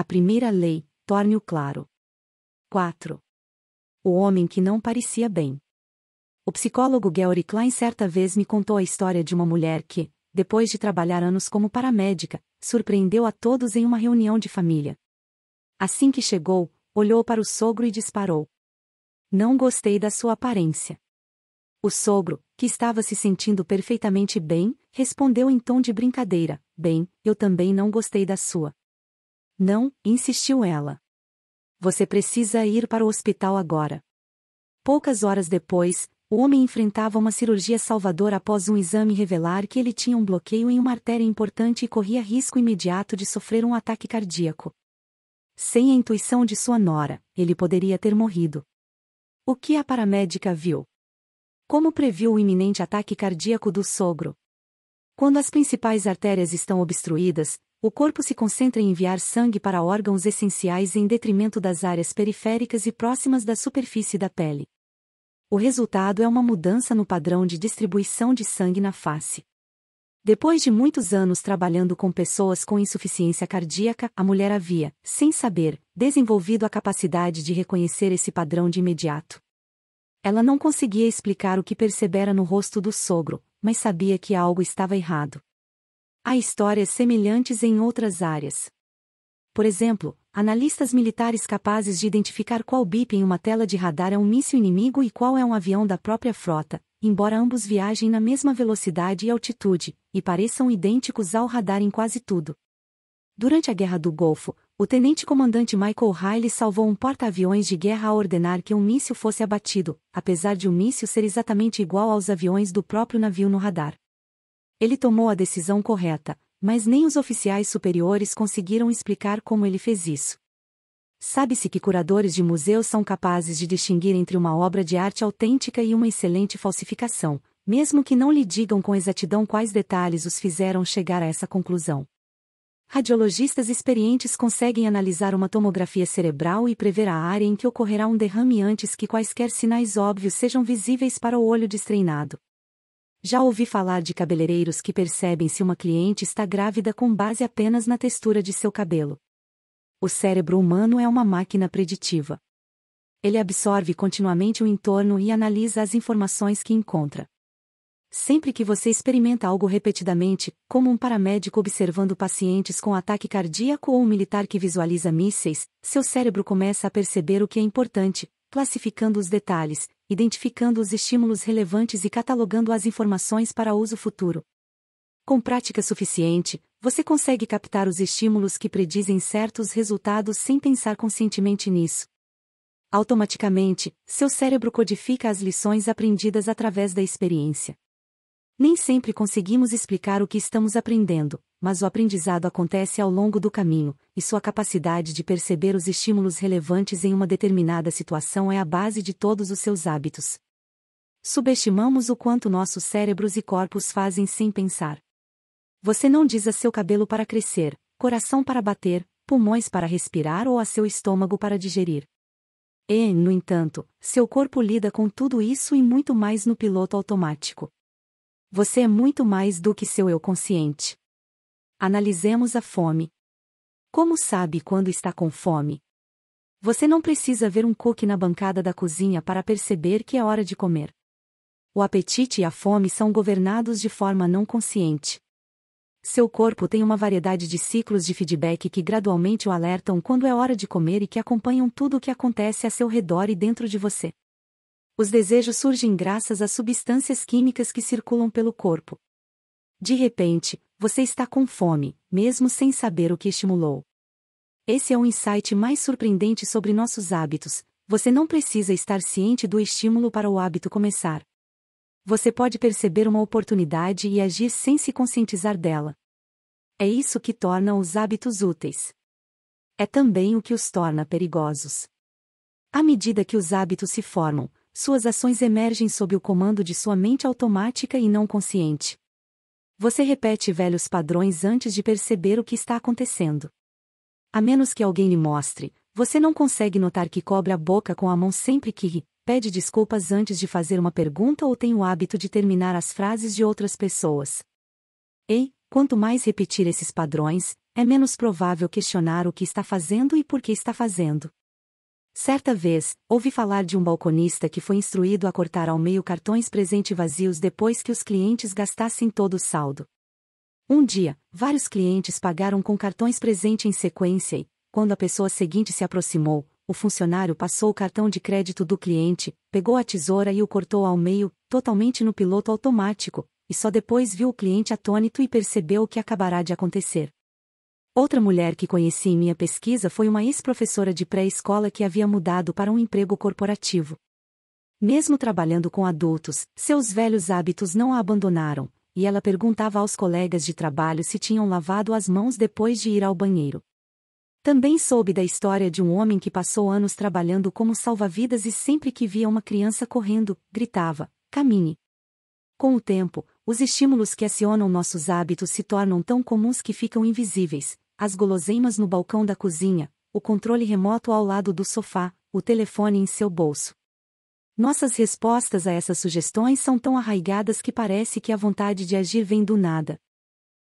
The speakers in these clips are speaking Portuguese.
A primeira lei, torne-o claro. 4. O homem que não parecia bem. O psicólogo Georg Klein certa vez me contou a história de uma mulher que, depois de trabalhar anos como paramédica, surpreendeu a todos em uma reunião de família. Assim que chegou, olhou para o sogro e disparou: "Não gostei da sua aparência." O sogro, que estava se sentindo perfeitamente bem, respondeu em tom de brincadeira: "Bem, eu também não gostei da sua." "Não", insistiu ela. "Você precisa ir para o hospital agora." Poucas horas depois, o homem enfrentava uma cirurgia salvadora após um exame revelar que ele tinha um bloqueio em uma artéria importante e corria risco imediato de sofrer um ataque cardíaco. Sem a intuição de sua nora, ele poderia ter morrido. O que a paramédica viu? Como previu o iminente ataque cardíaco do sogro? Quando as principais artérias estão obstruídas, o corpo se concentra em enviar sangue para órgãos essenciais em detrimento das áreas periféricas e próximas da superfície da pele. O resultado é uma mudança no padrão de distribuição de sangue na face. Depois de muitos anos trabalhando com pessoas com insuficiência cardíaca, a mulher havia, sem saber, desenvolvido a capacidade de reconhecer esse padrão de imediato. Ela não conseguia explicar o que percebera no rosto do sogro, mas sabia que algo estava errado. Há histórias semelhantes em outras áreas. Por exemplo, analistas militares capazes de identificar qual bip em uma tela de radar é um míssil inimigo e qual é um avião da própria frota, embora ambos viajem na mesma velocidade e altitude, e pareçam idênticos ao radar em quase tudo. Durante a Guerra do Golfo, o tenente-comandante Michael Riley salvou um porta-aviões de guerra ao ordenar que um míssil fosse abatido, apesar de o míssil ser exatamente igual aos aviões do próprio navio no radar. Ele tomou a decisão correta, mas nem os oficiais superiores conseguiram explicar como ele fez isso. Sabe-se que curadores de museus são capazes de distinguir entre uma obra de arte autêntica e uma excelente falsificação, mesmo que não lhe digam com exatidão quais detalhes os fizeram chegar a essa conclusão. Radiologistas experientes conseguem analisar uma tomografia cerebral e prever a área em que ocorrerá um derrame antes que quaisquer sinais óbvios sejam visíveis para o olho destreinado. Já ouvi falar de cabeleireiros que percebem se uma cliente está grávida com base apenas na textura de seu cabelo. O cérebro humano é uma máquina preditiva. Ele absorve continuamente o entorno e analisa as informações que encontra. Sempre que você experimenta algo repetidamente, como um paramédico observando pacientes com ataque cardíaco ou um militar que visualiza mísseis, seu cérebro começa a perceber o que é importante, classificando os detalhes, identificando os estímulos relevantes e catalogando as informações para uso futuro. Com prática suficiente, você consegue captar os estímulos que predizem certos resultados sem pensar conscientemente nisso. Automaticamente, seu cérebro codifica as lições aprendidas através da experiência. Nem sempre conseguimos explicar o que estamos aprendendo, mas o aprendizado acontece ao longo do caminho, e sua capacidade de perceber os estímulos relevantes em uma determinada situação é a base de todos os seus hábitos. Subestimamos o quanto nossos cérebros e corpos fazem sem pensar. Você não diz a seu cabelo para crescer, coração para bater, pulmões para respirar ou a seu estômago para digerir. E, no entanto, seu corpo lida com tudo isso e muito mais no piloto automático. Você é muito mais do que seu eu consciente. Analisemos a fome. Como sabe quando está com fome? Você não precisa ver um cookie na bancada da cozinha para perceber que é hora de comer. O apetite e a fome são governados de forma não consciente. Seu corpo tem uma variedade de ciclos de feedback que gradualmente o alertam quando é hora de comer e que acompanham tudo o que acontece a seu redor e dentro de você. Os desejos surgem graças às substâncias químicas que circulam pelo corpo. De repente, você está com fome, mesmo sem saber o que estimulou. Esse é o insight mais surpreendente sobre nossos hábitos. Você não precisa estar ciente do estímulo para o hábito começar. Você pode perceber uma oportunidade e agir sem se conscientizar dela. É isso que torna os hábitos úteis. É também o que os torna perigosos. À medida que os hábitos se formam, suas ações emergem sob o comando de sua mente automática e não consciente. Você repete velhos padrões antes de perceber o que está acontecendo. A menos que alguém lhe mostre, você não consegue notar que cobre a boca com a mão sempre que ri, pede desculpas antes de fazer uma pergunta ou tem o hábito de terminar as frases de outras pessoas. E, quanto mais repetir esses padrões, é menos provável questionar o que está fazendo e por que está fazendo. Certa vez, ouvi falar de um balconista que foi instruído a cortar ao meio cartões presente vazios depois que os clientes gastassem todo o saldo. Um dia, vários clientes pagaram com cartões presente em sequência e, quando a pessoa seguinte se aproximou, o funcionário passou o cartão de crédito do cliente, pegou a tesoura e o cortou ao meio, totalmente no piloto automático, e só depois viu o cliente atônito e percebeu o que acabará de acontecer. Outra mulher que conheci em minha pesquisa foi uma ex-professora de pré-escola que havia mudado para um emprego corporativo. Mesmo trabalhando com adultos, seus velhos hábitos não a abandonaram, e ela perguntava aos colegas de trabalho se tinham lavado as mãos depois de ir ao banheiro. Também soube da história de um homem que passou anos trabalhando como salva-vidas e sempre que via uma criança correndo, gritava: "Camine!". Com o tempo, os estímulos que acionam nossos hábitos se tornam tão comuns que ficam invisíveis: as guloseimas no balcão da cozinha, o controle remoto ao lado do sofá, o telefone em seu bolso. Nossas respostas a essas sugestões são tão arraigadas que parece que a vontade de agir vem do nada.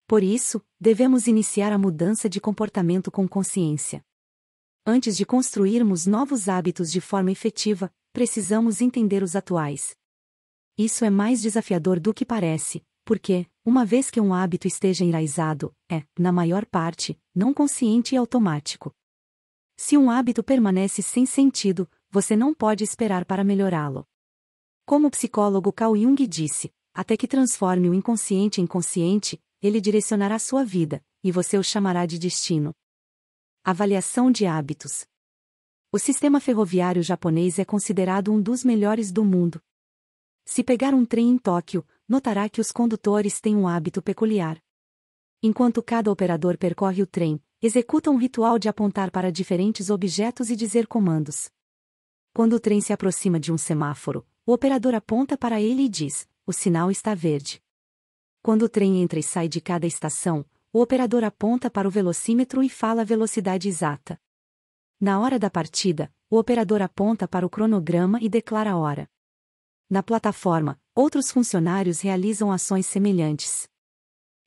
Por isso, devemos iniciar a mudança de comportamento com consciência. Antes de construirmos novos hábitos de forma efetiva, precisamos entender os atuais. Isso é mais desafiador do que parece, porque, uma vez que um hábito esteja enraizado, é, na maior parte, não consciente e automático. Se um hábito permanece sem sentido, você não pode esperar para melhorá-lo. Como o psicólogo Carl Jung disse, até que transforme o inconsciente em consciente, ele direcionará sua vida, e você o chamará de destino. Avaliação de hábitos. O sistema ferroviário japonês é considerado um dos melhores do mundo. Se pegar um trem em Tóquio, notará que os condutores têm um hábito peculiar. Enquanto cada operador percorre o trem, executa um ritual de apontar para diferentes objetos e dizer comandos. Quando o trem se aproxima de um semáforo, o operador aponta para ele e diz: "O sinal está verde". Quando o trem entra e sai de cada estação, o operador aponta para o velocímetro e fala a velocidade exata. Na hora da partida, o operador aponta para o cronograma e declara a hora. Na plataforma, outros funcionários realizam ações semelhantes.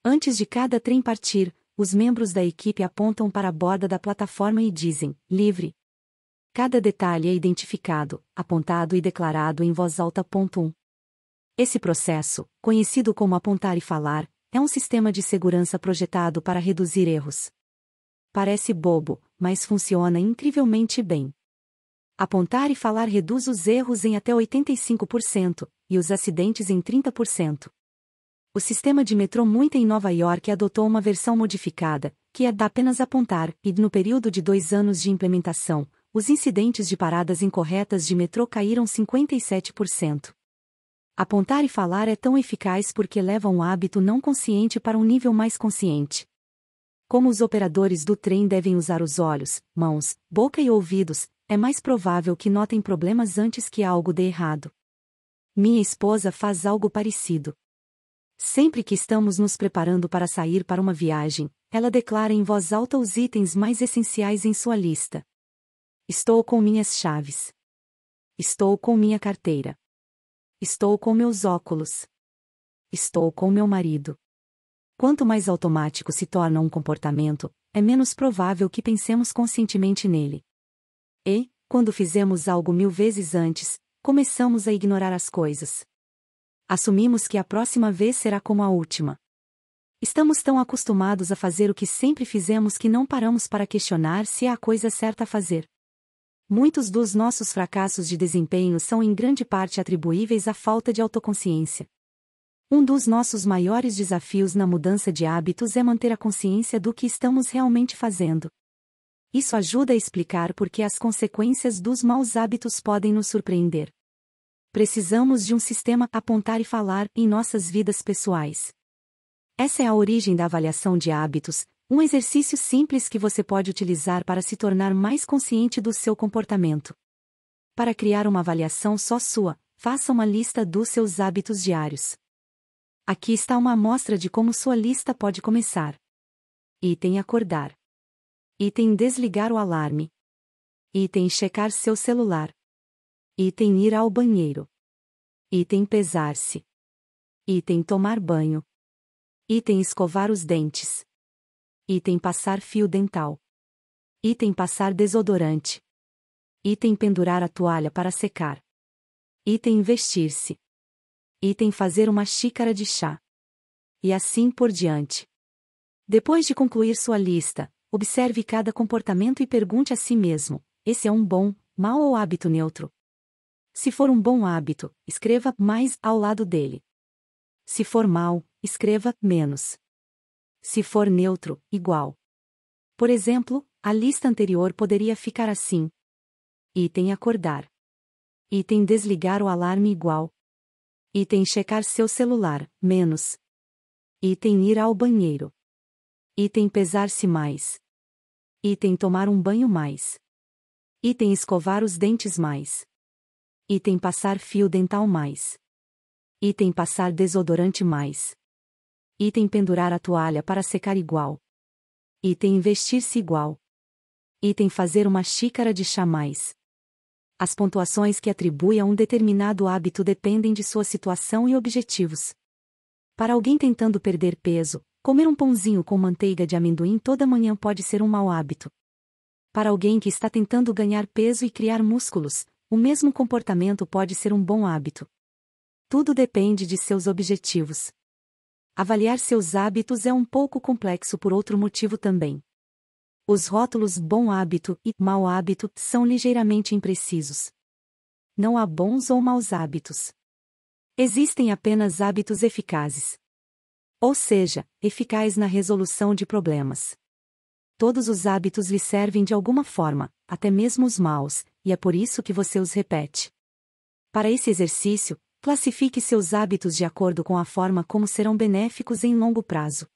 Antes de cada trem partir, os membros da equipe apontam para a borda da plataforma e dizem: "Livre". Cada detalhe é identificado, apontado e declarado em voz alta. 1. Esse processo, conhecido como apontar e falar, é um sistema de segurança projetado para reduzir erros. Parece bobo, mas funciona incrivelmente bem. Apontar e falar reduz os erros em até 85%, e os acidentes em 30%. O sistema de metrô muito em Nova York adotou uma versão modificada, que é da apenas apontar, e no período de 2 anos de implementação, os incidentes de paradas incorretas de metrô caíram 57%. Apontar e falar é tão eficaz porque leva um hábito não consciente para um nível mais consciente. Como os operadores do trem devem usar os olhos, mãos, boca e ouvidos, é mais provável que notem problemas antes que algo dê errado. Minha esposa faz algo parecido. Sempre que estamos nos preparando para sair para uma viagem, ela declara em voz alta os itens mais essenciais em sua lista. Estou com minhas chaves. Estou com minha carteira. Estou com meus óculos. Estou com meu marido. Quanto mais automático se torna um comportamento, é menos provável que pensemos conscientemente nele. E, quando fizemos algo 1000 vezes antes, começamos a ignorar as coisas. Assumimos que a próxima vez será como a última. Estamos tão acostumados a fazer o que sempre fizemos que não paramos para questionar se é a coisa certa a fazer. Muitos dos nossos fracassos de desempenho são em grande parte atribuíveis à falta de autoconsciência. Um dos nossos maiores desafios na mudança de hábitos é manter a consciência do que estamos realmente fazendo. Isso ajuda a explicar por que as consequências dos maus hábitos podem nos surpreender. Precisamos de um sistema apontar e falar em nossas vidas pessoais. Essa é a origem da avaliação de hábitos, um exercício simples que você pode utilizar para se tornar mais consciente do seu comportamento. Para criar uma avaliação só sua, faça uma lista dos seus hábitos diários. Aqui está uma amostra de como sua lista pode começar. Item acordar. Item desligar o alarme. Item checar seu celular. Item ir ao banheiro. Item pesar-se. Item tomar banho. Item escovar os dentes. Item passar fio dental. Item passar desodorante. Item pendurar a toalha para secar. Item vestir-se. Item fazer uma xícara de chá. E assim por diante. Depois de concluir sua lista, observe cada comportamento e pergunte a si mesmo: esse é um bom, mau ou hábito neutro? Se for um bom hábito, escreva mais ao lado dele. Se for mau, escreva menos. Se for neutro, igual. Por exemplo, a lista anterior poderia ficar assim: item acordar. Item desligar o alarme igual. Item checar seu celular, menos. Item ir ao banheiro. Item pesar-se mais. Item tomar um banho mais. Item escovar os dentes mais. Item passar fio dental mais. Item passar desodorante mais. Item pendurar a toalha para secar igual. Item vestir-se igual. Item fazer uma xícara de chá mais. As pontuações que atribui a um determinado hábito dependem de sua situação e objetivos. Para alguém tentando perder peso, comer um pãozinho com manteiga de amendoim toda manhã pode ser um mau hábito. Para alguém que está tentando ganhar peso e criar músculos, o mesmo comportamento pode ser um bom hábito. Tudo depende de seus objetivos. Avaliar seus hábitos é um pouco complexo por outro motivo também. Os rótulos bom hábito e mau hábito são ligeiramente imprecisos. Não há bons ou maus hábitos. Existem apenas hábitos eficazes. Ou seja, eficaz na resolução de problemas. Todos os hábitos lhe servem de alguma forma, até mesmo os maus, e é por isso que você os repete. Para esse exercício, classifique seus hábitos de acordo com a forma como serão benéficos em longo prazo.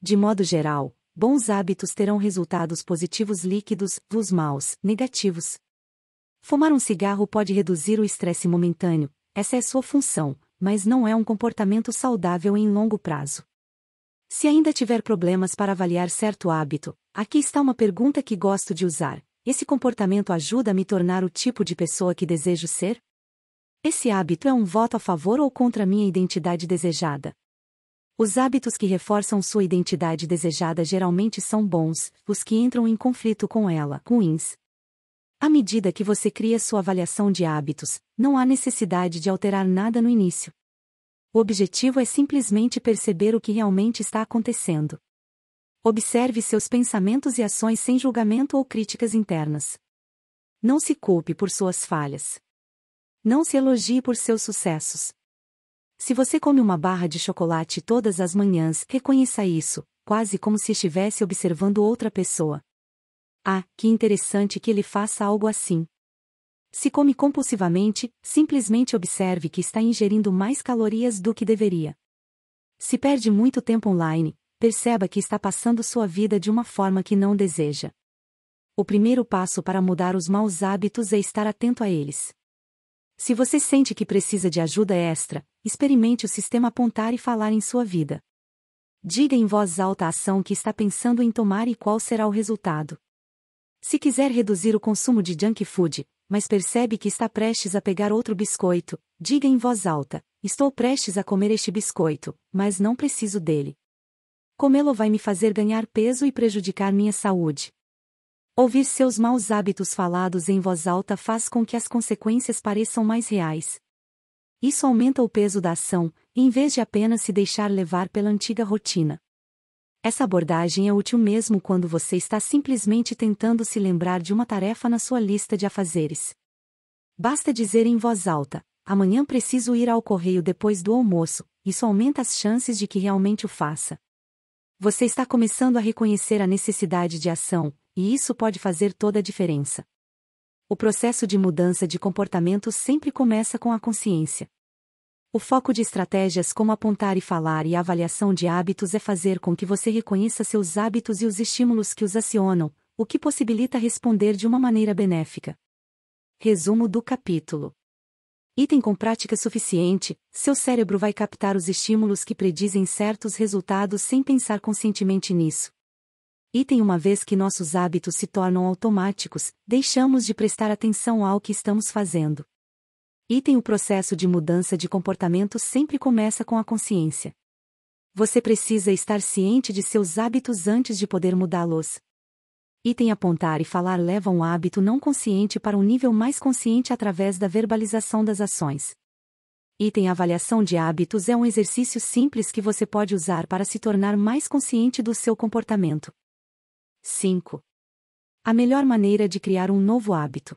De modo geral, bons hábitos terão resultados positivos líquidos, os maus, negativos. Fumar um cigarro pode reduzir o estresse momentâneo, essa é sua função, mas não é um comportamento saudável em longo prazo. Se ainda tiver problemas para avaliar certo hábito, aqui está uma pergunta que gosto de usar: esse comportamento ajuda a me tornar o tipo de pessoa que desejo ser? Esse hábito é um voto a favor ou contra minha identidade desejada? Os hábitos que reforçam sua identidade desejada geralmente são bons, os que entram em conflito com ela, ruins. À medida que você cria sua avaliação de hábitos, não há necessidade de alterar nada no início. O objetivo é simplesmente perceber o que realmente está acontecendo. Observe seus pensamentos e ações sem julgamento ou críticas internas. Não se culpe por suas falhas. Não se elogie por seus sucessos. Se você come uma barra de chocolate todas as manhãs, reconheça isso, quase como se estivesse observando outra pessoa. Ah, que interessante que ele faça algo assim. Se come compulsivamente, simplesmente observe que está ingerindo mais calorias do que deveria. Se perde muito tempo online, perceba que está passando sua vida de uma forma que não deseja. O primeiro passo para mudar os maus hábitos é estar atento a eles. Se você sente que precisa de ajuda extra, experimente o sistema apontar e falar em sua vida. Diga em voz alta a ação que está pensando em tomar e qual será o resultado. Se quiser reduzir o consumo de junk food, mas percebe que está prestes a pegar outro biscoito, diga em voz alta: estou prestes a comer este biscoito, mas não preciso dele. Comê-lo vai me fazer ganhar peso e prejudicar minha saúde. Ouvir seus maus hábitos falados em voz alta faz com que as consequências pareçam mais reais. Isso aumenta o peso da ação, em vez de apenas se deixar levar pela antiga rotina. Essa abordagem é útil mesmo quando você está simplesmente tentando se lembrar de uma tarefa na sua lista de afazeres. Basta dizer em voz alta: amanhã preciso ir ao correio depois do almoço, isso aumenta as chances de que realmente o faça. Você está começando a reconhecer a necessidade de ação, e isso pode fazer toda a diferença. O processo de mudança de comportamento sempre começa com a consciência. O foco de estratégias como apontar e falar e a avaliação de hábitos é fazer com que você reconheça seus hábitos e os estímulos que os acionam, o que possibilita responder de uma maneira benéfica. Resumo do capítulo. Item: com prática suficiente, seu cérebro vai captar os estímulos que predizem certos resultados sem pensar conscientemente nisso. Item: uma vez que nossos hábitos se tornam automáticos, deixamos de prestar atenção ao que estamos fazendo. Item: o processo de mudança de comportamento sempre começa com a consciência. Você precisa estar ciente de seus hábitos antes de poder mudá-los. Item apontar e falar leva um hábito não consciente para um nível mais consciente através da verbalização das ações. Item avaliação de hábitos é um exercício simples que você pode usar para se tornar mais consciente do seu comportamento. 5. A melhor maneira de criar um novo hábito.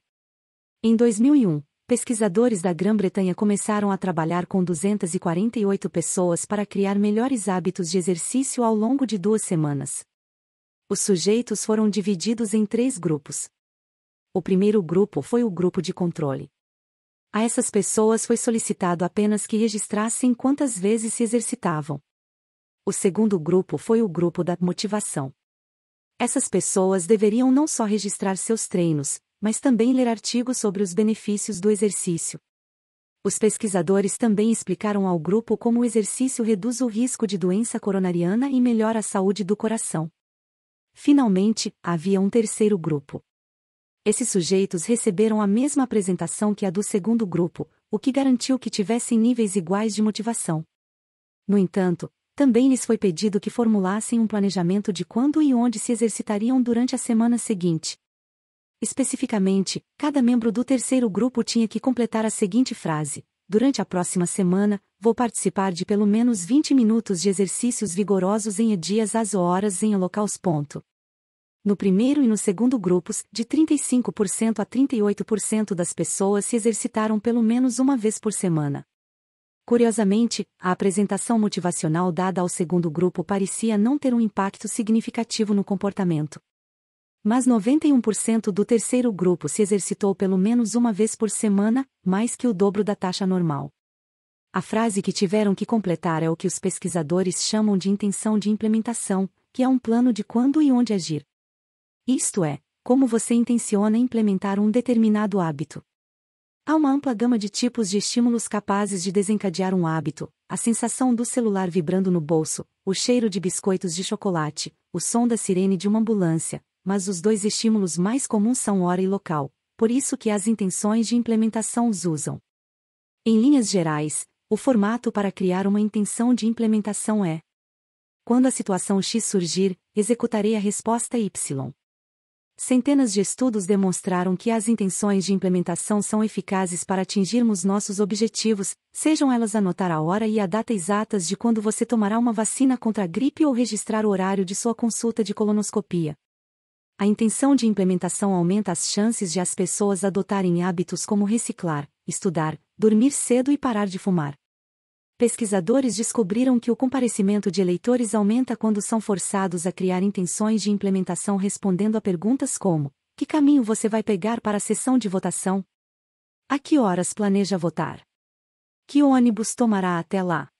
Em 2001, pesquisadores da Grã-Bretanha começaram a trabalhar com 248 pessoas para criar melhores hábitos de exercício ao longo de 2 semanas. Os sujeitos foram divididos em 3 grupos. O primeiro grupo foi o grupo de controle. A essas pessoas foi solicitado apenas que registrassem quantas vezes se exercitavam. O segundo grupo foi o grupo da motivação. Essas pessoas deveriam não só registrar seus treinos, mas também ler artigos sobre os benefícios do exercício. Os pesquisadores também explicaram ao grupo como o exercício reduz o risco de doença coronariana e melhora a saúde do coração. Finalmente, havia um terceiro grupo. Esses sujeitos receberam a mesma apresentação que a do segundo grupo, o que garantiu que tivessem níveis iguais de motivação. No entanto, também lhes foi pedido que formulassem um planejamento de quando e onde se exercitariam durante a semana seguinte. Especificamente, cada membro do terceiro grupo tinha que completar a seguinte frase: durante a próxima semana, vou participar de pelo menos 20 minutos de exercícios vigorosos em dias às horas em locais. No primeiro e no segundo grupos, de 35% a 38% das pessoas se exercitaram pelo menos uma vez por semana. Curiosamente, a apresentação motivacional dada ao segundo grupo parecia não ter um impacto significativo no comportamento. Mas 91% do terceiro grupo se exercitou pelo menos uma vez por semana, mais que o dobro da taxa normal. A frase que tiveram que completar é o que os pesquisadores chamam de intenção de implementação, que é um plano de quando e onde agir. Isto é, como você intenciona implementar um determinado hábito. Há uma ampla gama de tipos de estímulos capazes de desencadear um hábito: a sensação do celular vibrando no bolso, o cheiro de biscoitos de chocolate, o som da sirene de uma ambulância, mas os 2 estímulos mais comuns são hora e local, por isso que as intenções de implementação os usam. Em linhas gerais, o formato para criar uma intenção de implementação é: quando a situação X surgir, executarei a resposta Y. Centenas de estudos demonstraram que as intenções de implementação são eficazes para atingirmos nossos objetivos, sejam elas anotar a hora e a data exatas de quando você tomará uma vacina contra a gripe ou registrar o horário de sua consulta de colonoscopia. A intenção de implementação aumenta as chances de as pessoas adotarem hábitos como reciclar, estudar, dormir cedo e parar de fumar. Pesquisadores descobriram que o comparecimento de eleitores aumenta quando são forçados a criar intenções de implementação respondendo a perguntas como: que caminho você vai pegar para a sessão de votação? A que horas planeja votar? Que ônibus tomará até lá?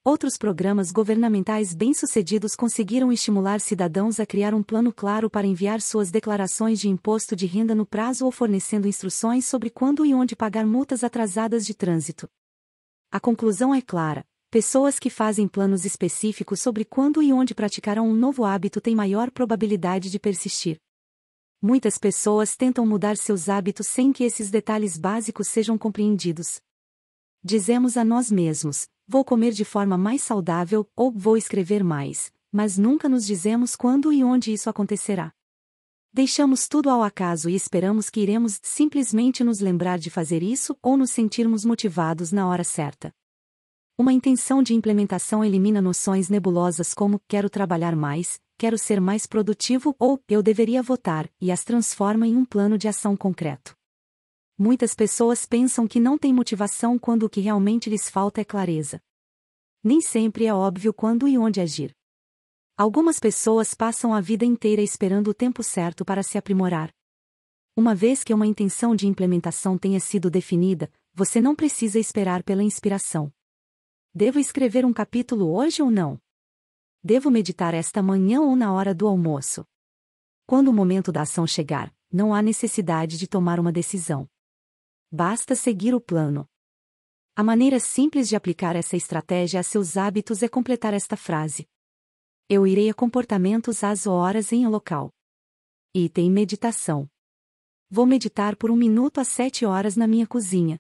Outros programas governamentais bem-sucedidos conseguiram estimular cidadãos a criar um plano claro para enviar suas declarações de imposto de renda no prazo ou fornecendo instruções sobre quando e onde pagar multas atrasadas de trânsito. A conclusão é clara: pessoas que fazem planos específicos sobre quando e onde praticarão um novo hábito têm maior probabilidade de persistir. Muitas pessoas tentam mudar seus hábitos sem que esses detalhes básicos sejam compreendidos. Dizemos a nós mesmos: vou comer de forma mais saudável ou vou escrever mais, mas nunca nos dizemos quando e onde isso acontecerá. Deixamos tudo ao acaso e esperamos que iremos simplesmente nos lembrar de fazer isso ou nos sentirmos motivados na hora certa. Uma intenção de implementação elimina noções nebulosas como quero trabalhar mais, quero ser mais produtivo ou eu deveria votar e as transforma em um plano de ação concreto. Muitas pessoas pensam que não têm motivação quando o que realmente lhes falta é clareza. Nem sempre é óbvio quando e onde agir. Algumas pessoas passam a vida inteira esperando o tempo certo para se aprimorar. Uma vez que uma intenção de implementação tenha sido definida, você não precisa esperar pela inspiração. Devo escrever um capítulo hoje ou não? Devo meditar esta manhã ou na hora do almoço? Quando o momento da ação chegar, não há necessidade de tomar uma decisão. Basta seguir o plano. A maneira simples de aplicar essa estratégia a seus hábitos é completar esta frase: eu irei a comportamentos às horas em local. Item meditação. Vou meditar por 1 minuto às 7 horas na minha cozinha.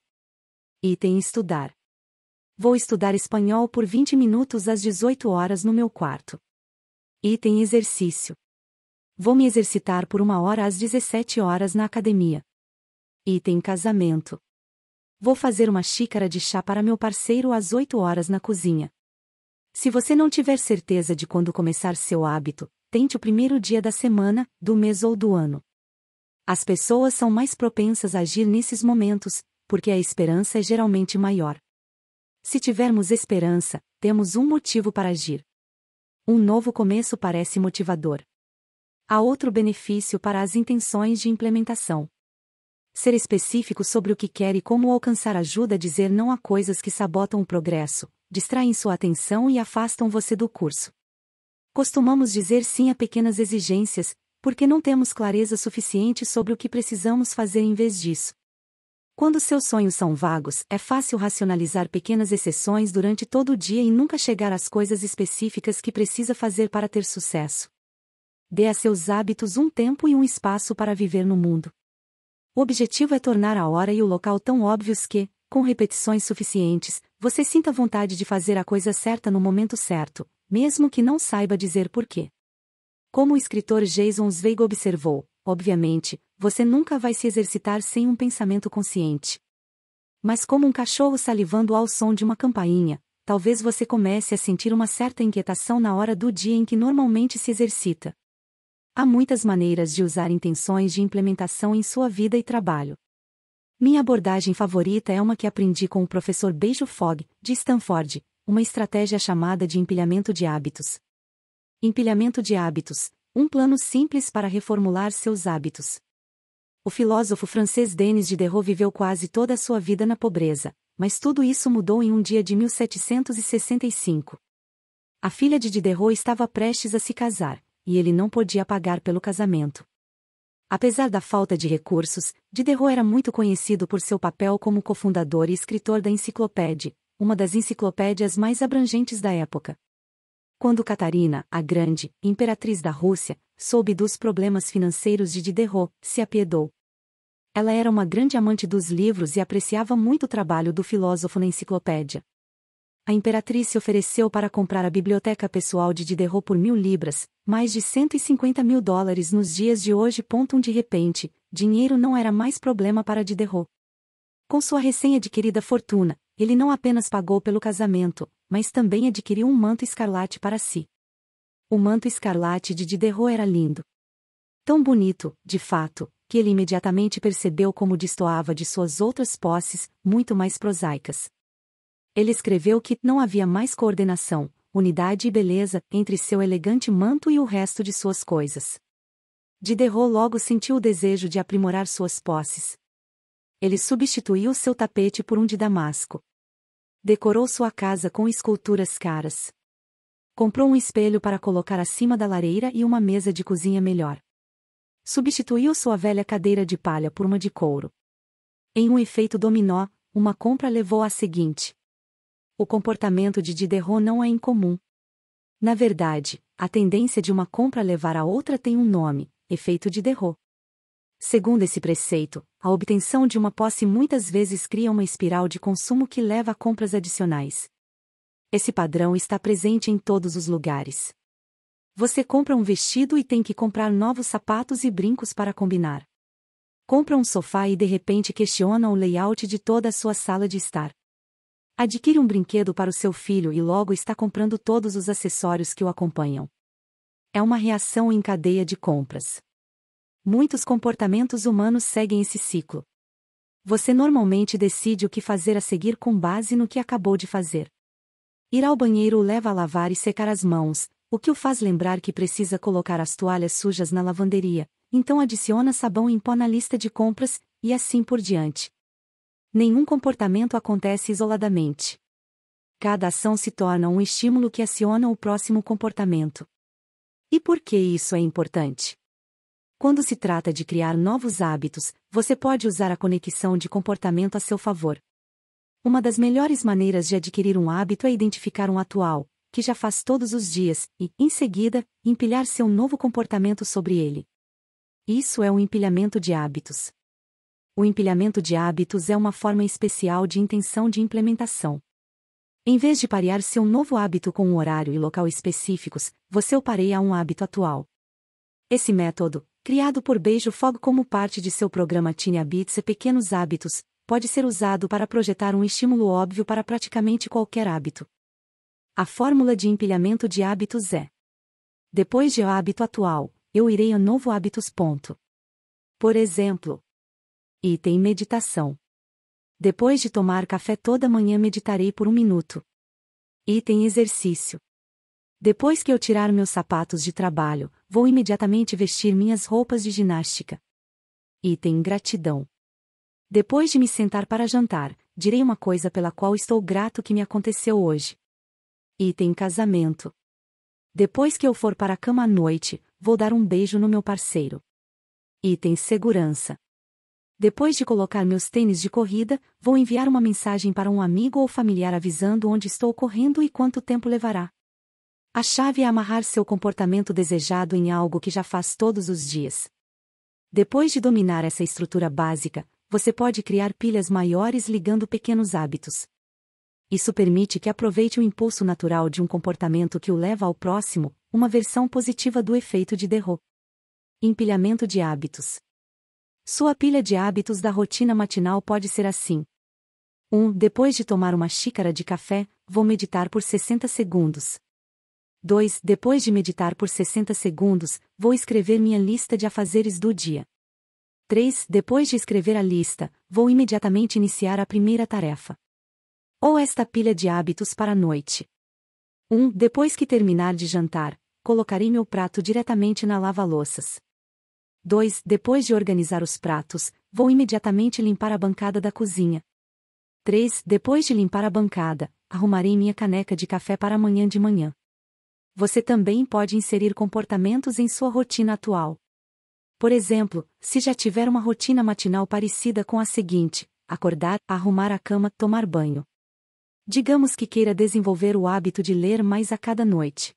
Item estudar. Vou estudar espanhol por 20 minutos às 18 horas no meu quarto. Item exercício. Vou me exercitar por 1 hora às 17 horas na academia. Item casamento. Vou fazer uma xícara de chá para meu parceiro às 8 horas na cozinha. Se você não tiver certeza de quando começar seu hábito, tente o primeiro dia da semana, do mês ou do ano. As pessoas são mais propensas a agir nesses momentos, porque a esperança é geralmente maior. Se tivermos esperança, temos um motivo para agir. Um novo começo parece motivador. Há outro benefício para as intenções de implementação. Ser específico sobre o que quer e como alcançar ajuda a dizer não a coisas que sabotam o progresso, distraem sua atenção e afastam você do curso. Costumamos dizer sim a pequenas exigências, porque não temos clareza suficiente sobre o que precisamos fazer em vez disso. Quando seus sonhos são vagos, é fácil racionalizar pequenas exceções durante todo o dia e nunca chegar às coisas específicas que precisa fazer para ter sucesso. Dê a seus hábitos um tempo e um espaço para viver no mundo. O objetivo é tornar a hora e o local tão óbvios que, com repetições suficientes, você sinta vontade de fazer a coisa certa no momento certo, mesmo que não saiba dizer porquê. Como o escritor Jason Zweig observou, obviamente, você nunca vai se exercitar sem um pensamento consciente. Mas como um cachorro salivando ao som de uma campainha, talvez você comece a sentir uma certa inquietação na hora do dia em que normalmente se exercita. Há muitas maneiras de usar intenções de implementação em sua vida e trabalho. Minha abordagem favorita é uma que aprendi com o professor Beijo Fogg, de Stanford, uma estratégia chamada de empilhamento de hábitos. Empilhamento de hábitos, um plano simples para reformular seus hábitos. O filósofo francês Denis Diderot viveu quase toda a sua vida na pobreza, mas tudo isso mudou em um dia de 1765. A filha de Diderot estava prestes a se casar, e ele não podia pagar pelo casamento. Apesar da falta de recursos, Diderot era muito conhecido por seu papel como cofundador e escritor da Enciclopédia, uma das enciclopédias mais abrangentes da época. Quando Catarina, a Grande, imperatriz da Rússia, soube dos problemas financeiros de Diderot, se apiedou. Ela era uma grande amante dos livros e apreciava muito o trabalho do filósofo na enciclopédia. A imperatriz se ofereceu para comprar a biblioteca pessoal de Diderot por 1.000 libras, mais de $150.000 nos dias de hoje. De repente, dinheiro não era mais problema para Diderot. Com sua recém-adquirida fortuna, ele não apenas pagou pelo casamento, mas também adquiriu um manto escarlate para si. O manto escarlate de Diderot era lindo. Tão bonito, de fato, que ele imediatamente percebeu como destoava de suas outras posses, muito mais prosaicas. Ele escreveu que não havia mais coordenação, unidade e beleza entre seu elegante manto e o resto de suas coisas. Diderot logo sentiu o desejo de aprimorar suas posses. Ele substituiu seu tapete por um de damasco. Decorou sua casa com esculturas caras. Comprou um espelho para colocar acima da lareira e uma mesa de cozinha melhor. Substituiu sua velha cadeira de palha por uma de couro. Em um efeito dominó, uma compra levou à seguinte. O comportamento de Diderot não é incomum. Na verdade, a tendência de uma compra levar a outra tem um nome, efeito Diderot. Segundo esse preceito, a obtenção de uma posse muitas vezes cria uma espiral de consumo que leva a compras adicionais. Esse padrão está presente em todos os lugares. Você compra um vestido e tem que comprar novos sapatos e brincos para combinar. Compra um sofá e de repente questiona o layout de toda a sua sala de estar. Adquire um brinquedo para o seu filho e logo está comprando todos os acessórios que o acompanham. É uma reação em cadeia de compras. Muitos comportamentos humanos seguem esse ciclo. Você normalmente decide o que fazer a seguir com base no que acabou de fazer. Ir ao banheiro o leva a lavar e secar as mãos, o que o faz lembrar que precisa colocar as toalhas sujas na lavanderia, então adiciona sabão em pó na lista de compras, e assim por diante. Nenhum comportamento acontece isoladamente. Cada ação se torna um estímulo que aciona o próximo comportamento. E por que isso é importante? Quando se trata de criar novos hábitos, você pode usar a conexão de comportamento a seu favor. Uma das melhores maneiras de adquirir um hábito é identificar um atual, que já faz todos os dias, e, em seguida, empilhar seu novo comportamento sobre ele. Isso é um empilhamento de hábitos. O empilhamento de hábitos é uma forma especial de intenção de implementação. Em vez de parear seu novo hábito com um horário e local específicos, você o pareia a um hábito atual. Esse método, criado por Beijo Fogg como parte de seu programa Tiny Habits e Pequenos Hábitos, pode ser usado para projetar um estímulo óbvio para praticamente qualquer hábito. A fórmula de empilhamento de hábitos é: depois de o hábito atual, eu irei a novo hábitos. Por exemplo, item meditação. Depois de tomar café toda manhã meditarei por 1 minuto. Item exercício. Depois que eu tirar meus sapatos de trabalho, vou imediatamente vestir minhas roupas de ginástica. Item gratidão. Depois de me sentar para jantar, direi uma coisa pela qual estou grato que me aconteceu hoje. Item casamento. Depois que eu for para a cama à noite, vou dar um beijo no meu parceiro. Item segurança. Depois de colocar meus tênis de corrida, vou enviar uma mensagem para um amigo ou familiar avisando onde estou correndo e quanto tempo levará. A chave é amarrar seu comportamento desejado em algo que já faz todos os dias. Depois de dominar essa estrutura básica, você pode criar pilhas maiores ligando pequenos hábitos. Isso permite que aproveite o impulso natural de um comportamento que o leva ao próximo, uma versão positiva do efeito de Derro. Empilhamento de hábitos. Sua pilha de hábitos da rotina matinal pode ser assim. 1. Depois de tomar uma xícara de café, vou meditar por 60 segundos. 2. Depois de meditar por 60 segundos, vou escrever minha lista de afazeres do dia. 3. Depois de escrever a lista, vou imediatamente iniciar a primeira tarefa. Ou esta pilha de hábitos para a noite. 1. Depois que terminar de jantar, colocarei meu prato diretamente na lava-louças. 2. Depois de organizar os pratos, vou imediatamente limpar a bancada da cozinha. 3. Depois de limpar a bancada, arrumarei minha caneca de café para amanhã de manhã. Você também pode inserir comportamentos em sua rotina atual. Por exemplo, se já tiver uma rotina matinal parecida com a seguinte: acordar, arrumar a cama, tomar banho. Digamos que queira desenvolver o hábito de ler mais a cada noite.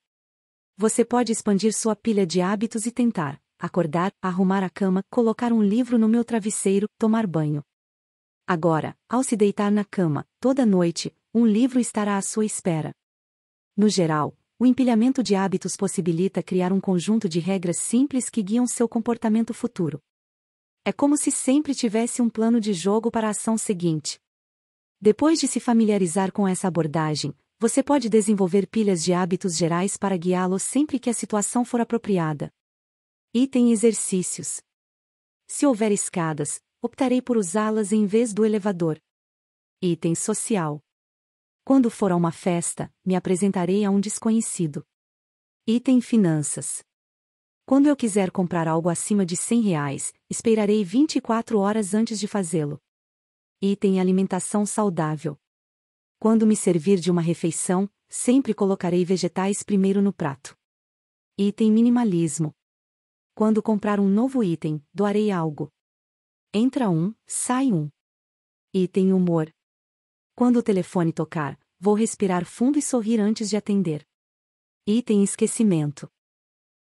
Você pode expandir sua pilha de hábitos e tentar acordar, arrumar a cama, colocar um livro no meu travesseiro, tomar banho. Agora, ao se deitar na cama, toda noite, um livro estará à sua espera. No geral, o empilhamento de hábitos possibilita criar um conjunto de regras simples que guiam seu comportamento futuro. É como se sempre tivesse um plano de jogo para a ação seguinte. Depois de se familiarizar com essa abordagem, você pode desenvolver pilhas de hábitos gerais para guiá-lo sempre que a situação for apropriada. Item exercícios. Se houver escadas, optarei por usá-las em vez do elevador. Item social. Quando for a uma festa, me apresentarei a um desconhecido. Item finanças. Quando eu quiser comprar algo acima de R$ 100, esperarei 24 horas antes de fazê-lo. Item alimentação saudável. Quando me servir de uma refeição, sempre colocarei vegetais primeiro no prato. Item minimalismo. Quando comprar um novo item, doarei algo. Entra um, sai um. Item humor. Quando o telefone tocar, vou respirar fundo e sorrir antes de atender. Item esquecimento.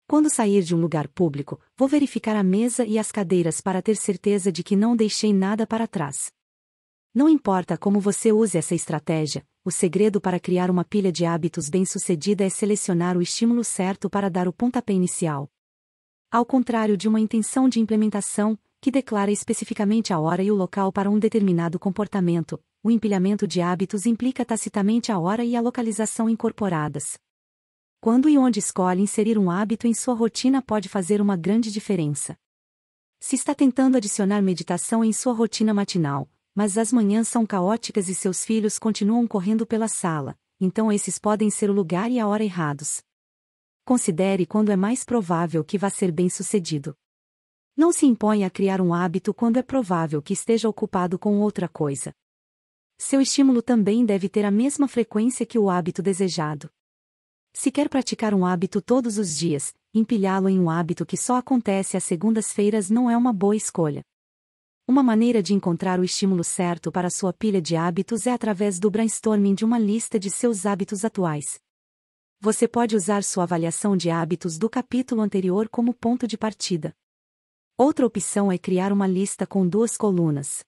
Quando sair de um lugar público, vou verificar a mesa e as cadeiras para ter certeza de que não deixei nada para trás. Não importa como você use essa estratégia, o segredo para criar uma pilha de hábitos bem-sucedida é selecionar o estímulo certo para dar o pontapé inicial. Ao contrário de uma intenção de implementação, que declara especificamente a hora e o local para um determinado comportamento, o empilhamento de hábitos implica tacitamente a hora e a localização incorporadas. Quando e onde escolhe inserir um hábito em sua rotina pode fazer uma grande diferença. Se está tentando adicionar meditação em sua rotina matinal, mas as manhãs são caóticas e seus filhos continuam correndo pela sala, então esses podem ser o lugar e a hora errados. Considere quando é mais provável que vá ser bem-sucedido. Não se imponha a criar um hábito quando é provável que esteja ocupado com outra coisa. Seu estímulo também deve ter a mesma frequência que o hábito desejado. Se quer praticar um hábito todos os dias, empilhá-lo em um hábito que só acontece às segundas-feiras não é uma boa escolha. Uma maneira de encontrar o estímulo certo para sua pilha de hábitos é através do brainstorming de uma lista de seus hábitos atuais. Você pode usar sua avaliação de hábitos do capítulo anterior como ponto de partida. Outra opção é criar uma lista com 2 colunas.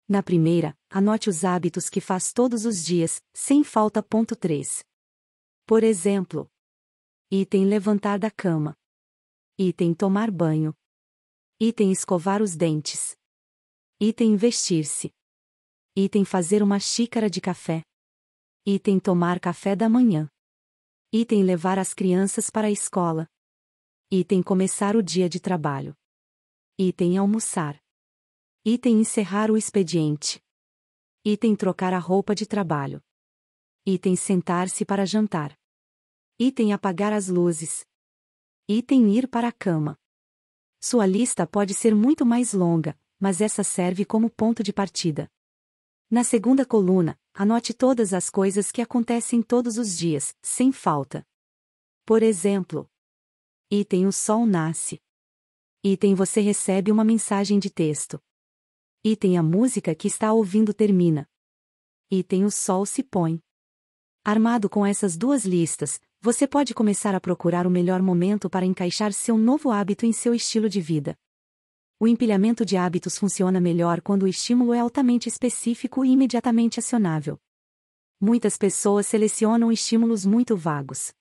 Na primeira, anote os hábitos que faz todos os dias, sem falta. 3. Por exemplo, item levantar da cama. Item tomar banho. Item escovar os dentes. Item vestir-se. Item fazer uma xícara de café. Item tomar café da manhã. Item levar as crianças para a escola. Item começar o dia de trabalho. Item almoçar. Item encerrar o expediente. Item trocar a roupa de trabalho. Item sentar-se para jantar. Item apagar as luzes. Item ir para a cama. Sua lista pode ser muito mais longa, mas essa serve como ponto de partida. Na segunda coluna, anote todas as coisas que acontecem todos os dias, sem falta. Por exemplo, item o sol nasce. Item você recebe uma mensagem de texto. Item a música que está ouvindo termina. Item o sol se põe. Armado com essas duas listas, você pode começar a procurar o melhor momento para encaixar seu novo hábito em seu estilo de vida. O empilhamento de hábitos funciona melhor quando o estímulo é altamente específico e imediatamente acionável. Muitas pessoas selecionam estímulos muito vagos.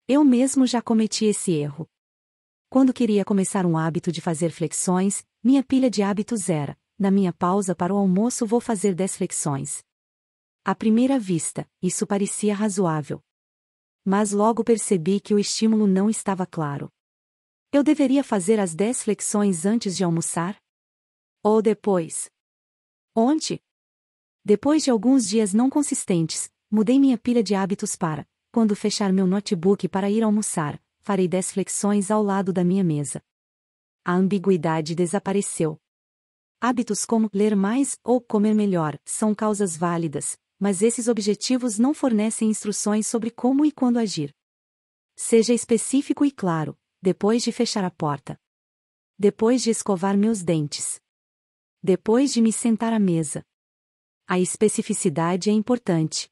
Eu mesmo já cometi esse erro. Quando queria começar um hábito de fazer flexões, minha pilha de hábitos era: na minha pausa para o almoço vou fazer 10 flexões. À primeira vista, isso parecia razoável. Mas logo percebi que o estímulo não estava claro. Eu deveria fazer as 10 flexões antes de almoçar? Ou depois? Onde? Depois de alguns dias não consistentes, mudei minha pilha de hábitos para: quando fechar meu notebook para ir almoçar, farei 10 flexões ao lado da minha mesa. A ambiguidade desapareceu. Hábitos como ler mais ou comer melhor são causas válidas, mas esses objetivos não fornecem instruções sobre como e quando agir. Seja específico e claro: depois de fechar a porta. Depois de escovar meus dentes. Depois de me sentar à mesa. A especificidade é importante.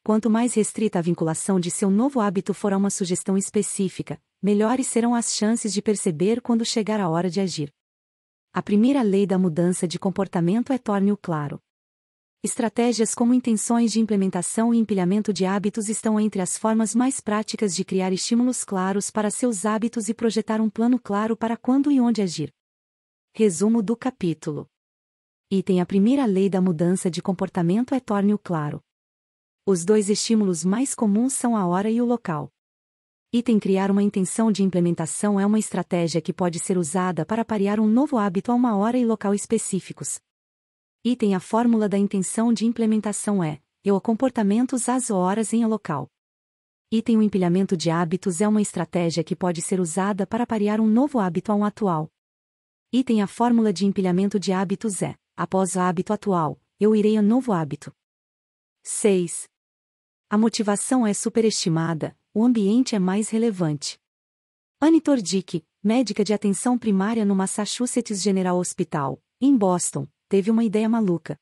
Quanto mais restrita a vinculação de seu novo hábito for a uma sugestão específica, melhores serão as chances de perceber quando chegar a hora de agir. A primeira lei da mudança de comportamento é torne-o claro. Estratégias como intenções de implementação e empilhamento de hábitos estão entre as formas mais práticas de criar estímulos claros para seus hábitos e projetar um plano claro para quando e onde agir. Resumo do capítulo. Item: a primeira lei da mudança de comportamento é torne-o claro. Os dois estímulos mais comuns são a hora e o local. Item: criar uma intenção de implementação é uma estratégia que pode ser usada para parear um novo hábito a uma hora e local específicos. Item: a fórmula da intenção de implementação é: eu a comportamentos às horas em a local. Item: o empilhamento de hábitos é uma estratégia que pode ser usada para parear um novo hábito a um atual. Item: a fórmula de empilhamento de hábitos é: após o hábito atual, eu irei a novo hábito. 6. A motivação é superestimada, o ambiente é mais relevante. Annie Tordick, médica de atenção primária no Massachusetts General Hospital, em Boston, teve uma ideia maluca.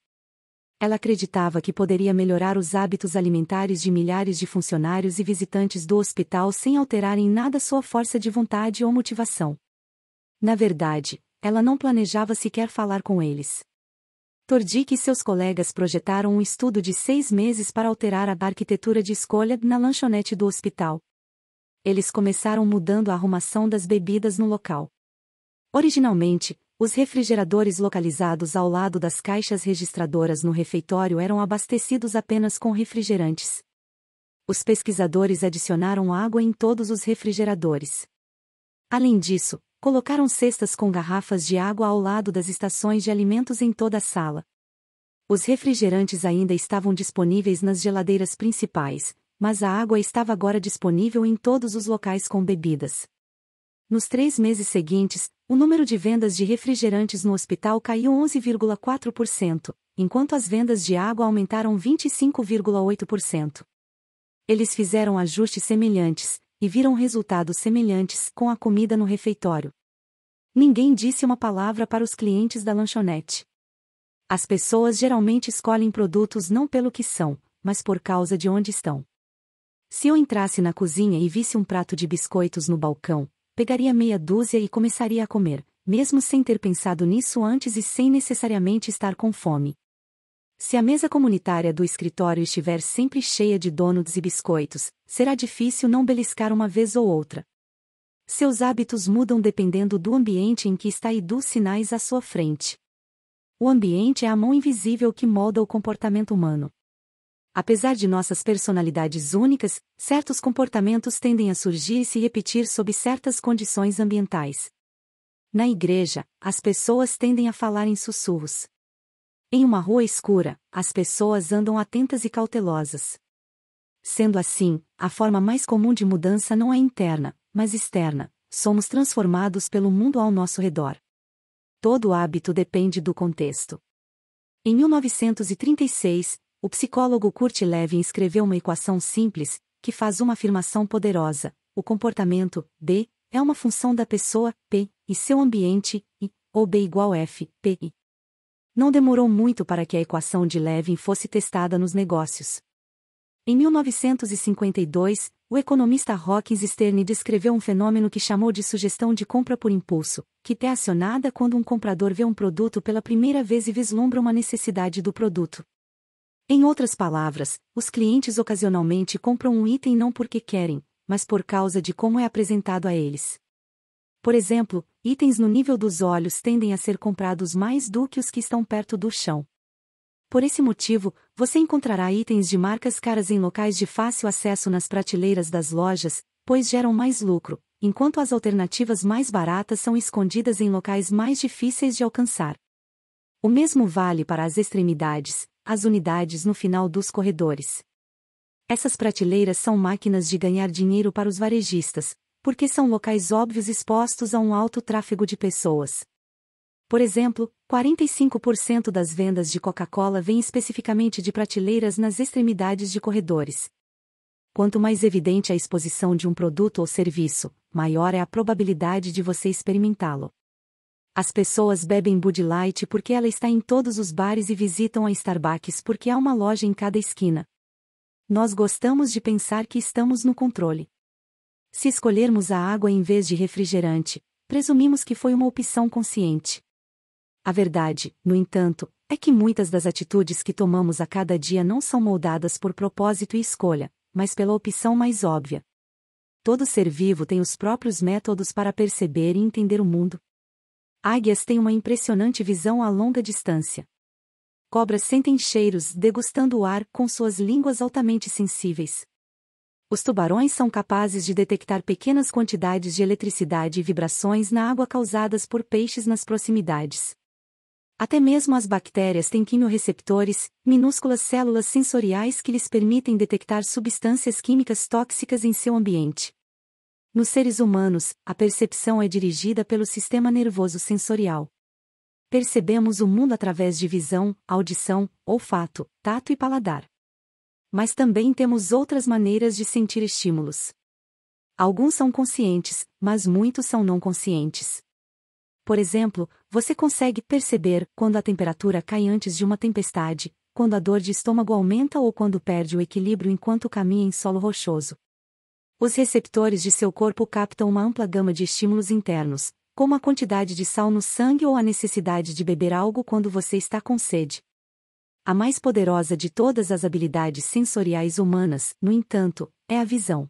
Ela acreditava que poderia melhorar os hábitos alimentares de milhares de funcionários e visitantes do hospital sem alterar em nada sua força de vontade ou motivação. Na verdade, ela não planejava sequer falar com eles. Tordick e seus colegas projetaram um estudo de 6 meses para alterar a arquitetura de escolha na lanchonete do hospital. Eles começaram mudando a arrumação das bebidas no local. Originalmente, os refrigeradores localizados ao lado das caixas registradoras no refeitório eram abastecidos apenas com refrigerantes. Os pesquisadores adicionaram água em todos os refrigeradores. Além disso, colocaram cestas com garrafas de água ao lado das estações de alimentos em toda a sala. Os refrigerantes ainda estavam disponíveis nas geladeiras principais, mas a água estava agora disponível em todos os locais com bebidas. Nos 3 meses seguintes, o número de vendas de refrigerantes no hospital caiu 11,4%, enquanto as vendas de água aumentaram 25,8%. Eles fizeram ajustes semelhantes, e viram resultados semelhantes com a comida no refeitório. Ninguém disse uma palavra para os clientes da lanchonete. As pessoas geralmente escolhem produtos não pelo que são, mas por causa de onde estão. Se eu entrasse na cozinha e visse um prato de biscoitos no balcão, pegaria meia dúzia e começaria a comer, mesmo sem ter pensado nisso antes e sem necessariamente estar com fome. Se a mesa comunitária do escritório estiver sempre cheia de donuts e biscoitos, será difícil não beliscar uma vez ou outra. Seus hábitos mudam dependendo do ambiente em que está e dos sinais à sua frente. O ambiente é a mão invisível que molda o comportamento humano. Apesar de nossas personalidades únicas, certos comportamentos tendem a surgir e se repetir sob certas condições ambientais. Na igreja, as pessoas tendem a falar em sussurros. Em uma rua escura, as pessoas andam atentas e cautelosas. Sendo assim, a forma mais comum de mudança não é interna, mas externa. Somos transformados pelo mundo ao nosso redor. Todo hábito depende do contexto. Em 1936, o psicólogo Kurt Lewin escreveu uma equação simples, que faz uma afirmação poderosa: o comportamento, B, é uma função da pessoa, P, e seu ambiente, I, ou B igual F, P, I. Não demorou muito para que a equação de Lewin fosse testada nos negócios. Em 1952, o economista Hawkins Stern descreveu um fenômeno que chamou de sugestão de compra por impulso, que é acionada quando um comprador vê um produto pela primeira vez e vislumbra uma necessidade do produto. Em outras palavras, os clientes ocasionalmente compram um item não porque querem, mas por causa de como é apresentado a eles. Por exemplo, itens no nível dos olhos tendem a ser comprados mais do que os que estão perto do chão. Por esse motivo, você encontrará itens de marcas caras em locais de fácil acesso nas prateleiras das lojas, pois geram mais lucro, enquanto as alternativas mais baratas são escondidas em locais mais difíceis de alcançar. O mesmo vale para as extremidades, as unidades no final dos corredores. Essas prateleiras são máquinas de ganhar dinheiro para os varejistas, porque são locais óbvios expostos a um alto tráfego de pessoas. Por exemplo, 45% das vendas de Coca-Cola vêm especificamente de prateleiras nas extremidades de corredores. Quanto mais evidente a exposição de um produto ou serviço, maior é a probabilidade de você experimentá-lo. As pessoas bebem Bud Light porque ela está em todos os bares e visitam a Starbucks porque há uma loja em cada esquina. Nós gostamos de pensar que estamos no controle. Se escolhermos a água em vez de refrigerante, presumimos que foi uma opção consciente. A verdade, no entanto, é que muitas das atitudes que tomamos a cada dia não são moldadas por propósito e escolha, mas pela opção mais óbvia. Todo ser vivo tem os próprios métodos para perceber e entender o mundo. Águias têm uma impressionante visão a longa distância. Cobras sentem cheiros degustando o ar com suas línguas altamente sensíveis. Os tubarões são capazes de detectar pequenas quantidades de eletricidade e vibrações na água causadas por peixes nas proximidades. Até mesmo as bactérias têm quimiorreceptores, minúsculas células sensoriais que lhes permitem detectar substâncias químicas tóxicas em seu ambiente. Nos seres humanos, a percepção é dirigida pelo sistema nervoso sensorial. Percebemos o mundo através de visão, audição, olfato, tato e paladar. Mas também temos outras maneiras de sentir estímulos. Alguns são conscientes, mas muitos são não conscientes. Por exemplo, você consegue perceber quando a temperatura cai antes de uma tempestade, quando a dor de estômago aumenta ou quando perde o equilíbrio enquanto caminha em solo rochoso. Os receptores de seu corpo captam uma ampla gama de estímulos internos, como a quantidade de sal no sangue ou a necessidade de beber algo quando você está com sede. A mais poderosa de todas as habilidades sensoriais humanas, no entanto, é a visão.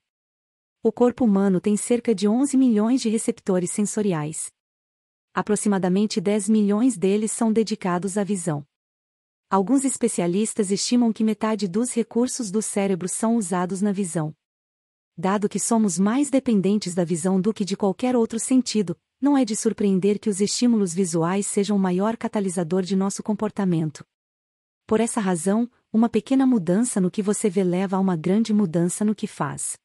O corpo humano tem cerca de 11 milhões de receptores sensoriais. Aproximadamente 10 milhões deles são dedicados à visão. Alguns especialistas estimam que metade dos recursos do cérebro são usados na visão. Dado que somos mais dependentes da visão do que de qualquer outro sentido, não é de surpreender que os estímulos visuais sejam o maior catalisador de nosso comportamento. Por essa razão, uma pequena mudança no que você vê leva a uma grande mudança no que faz.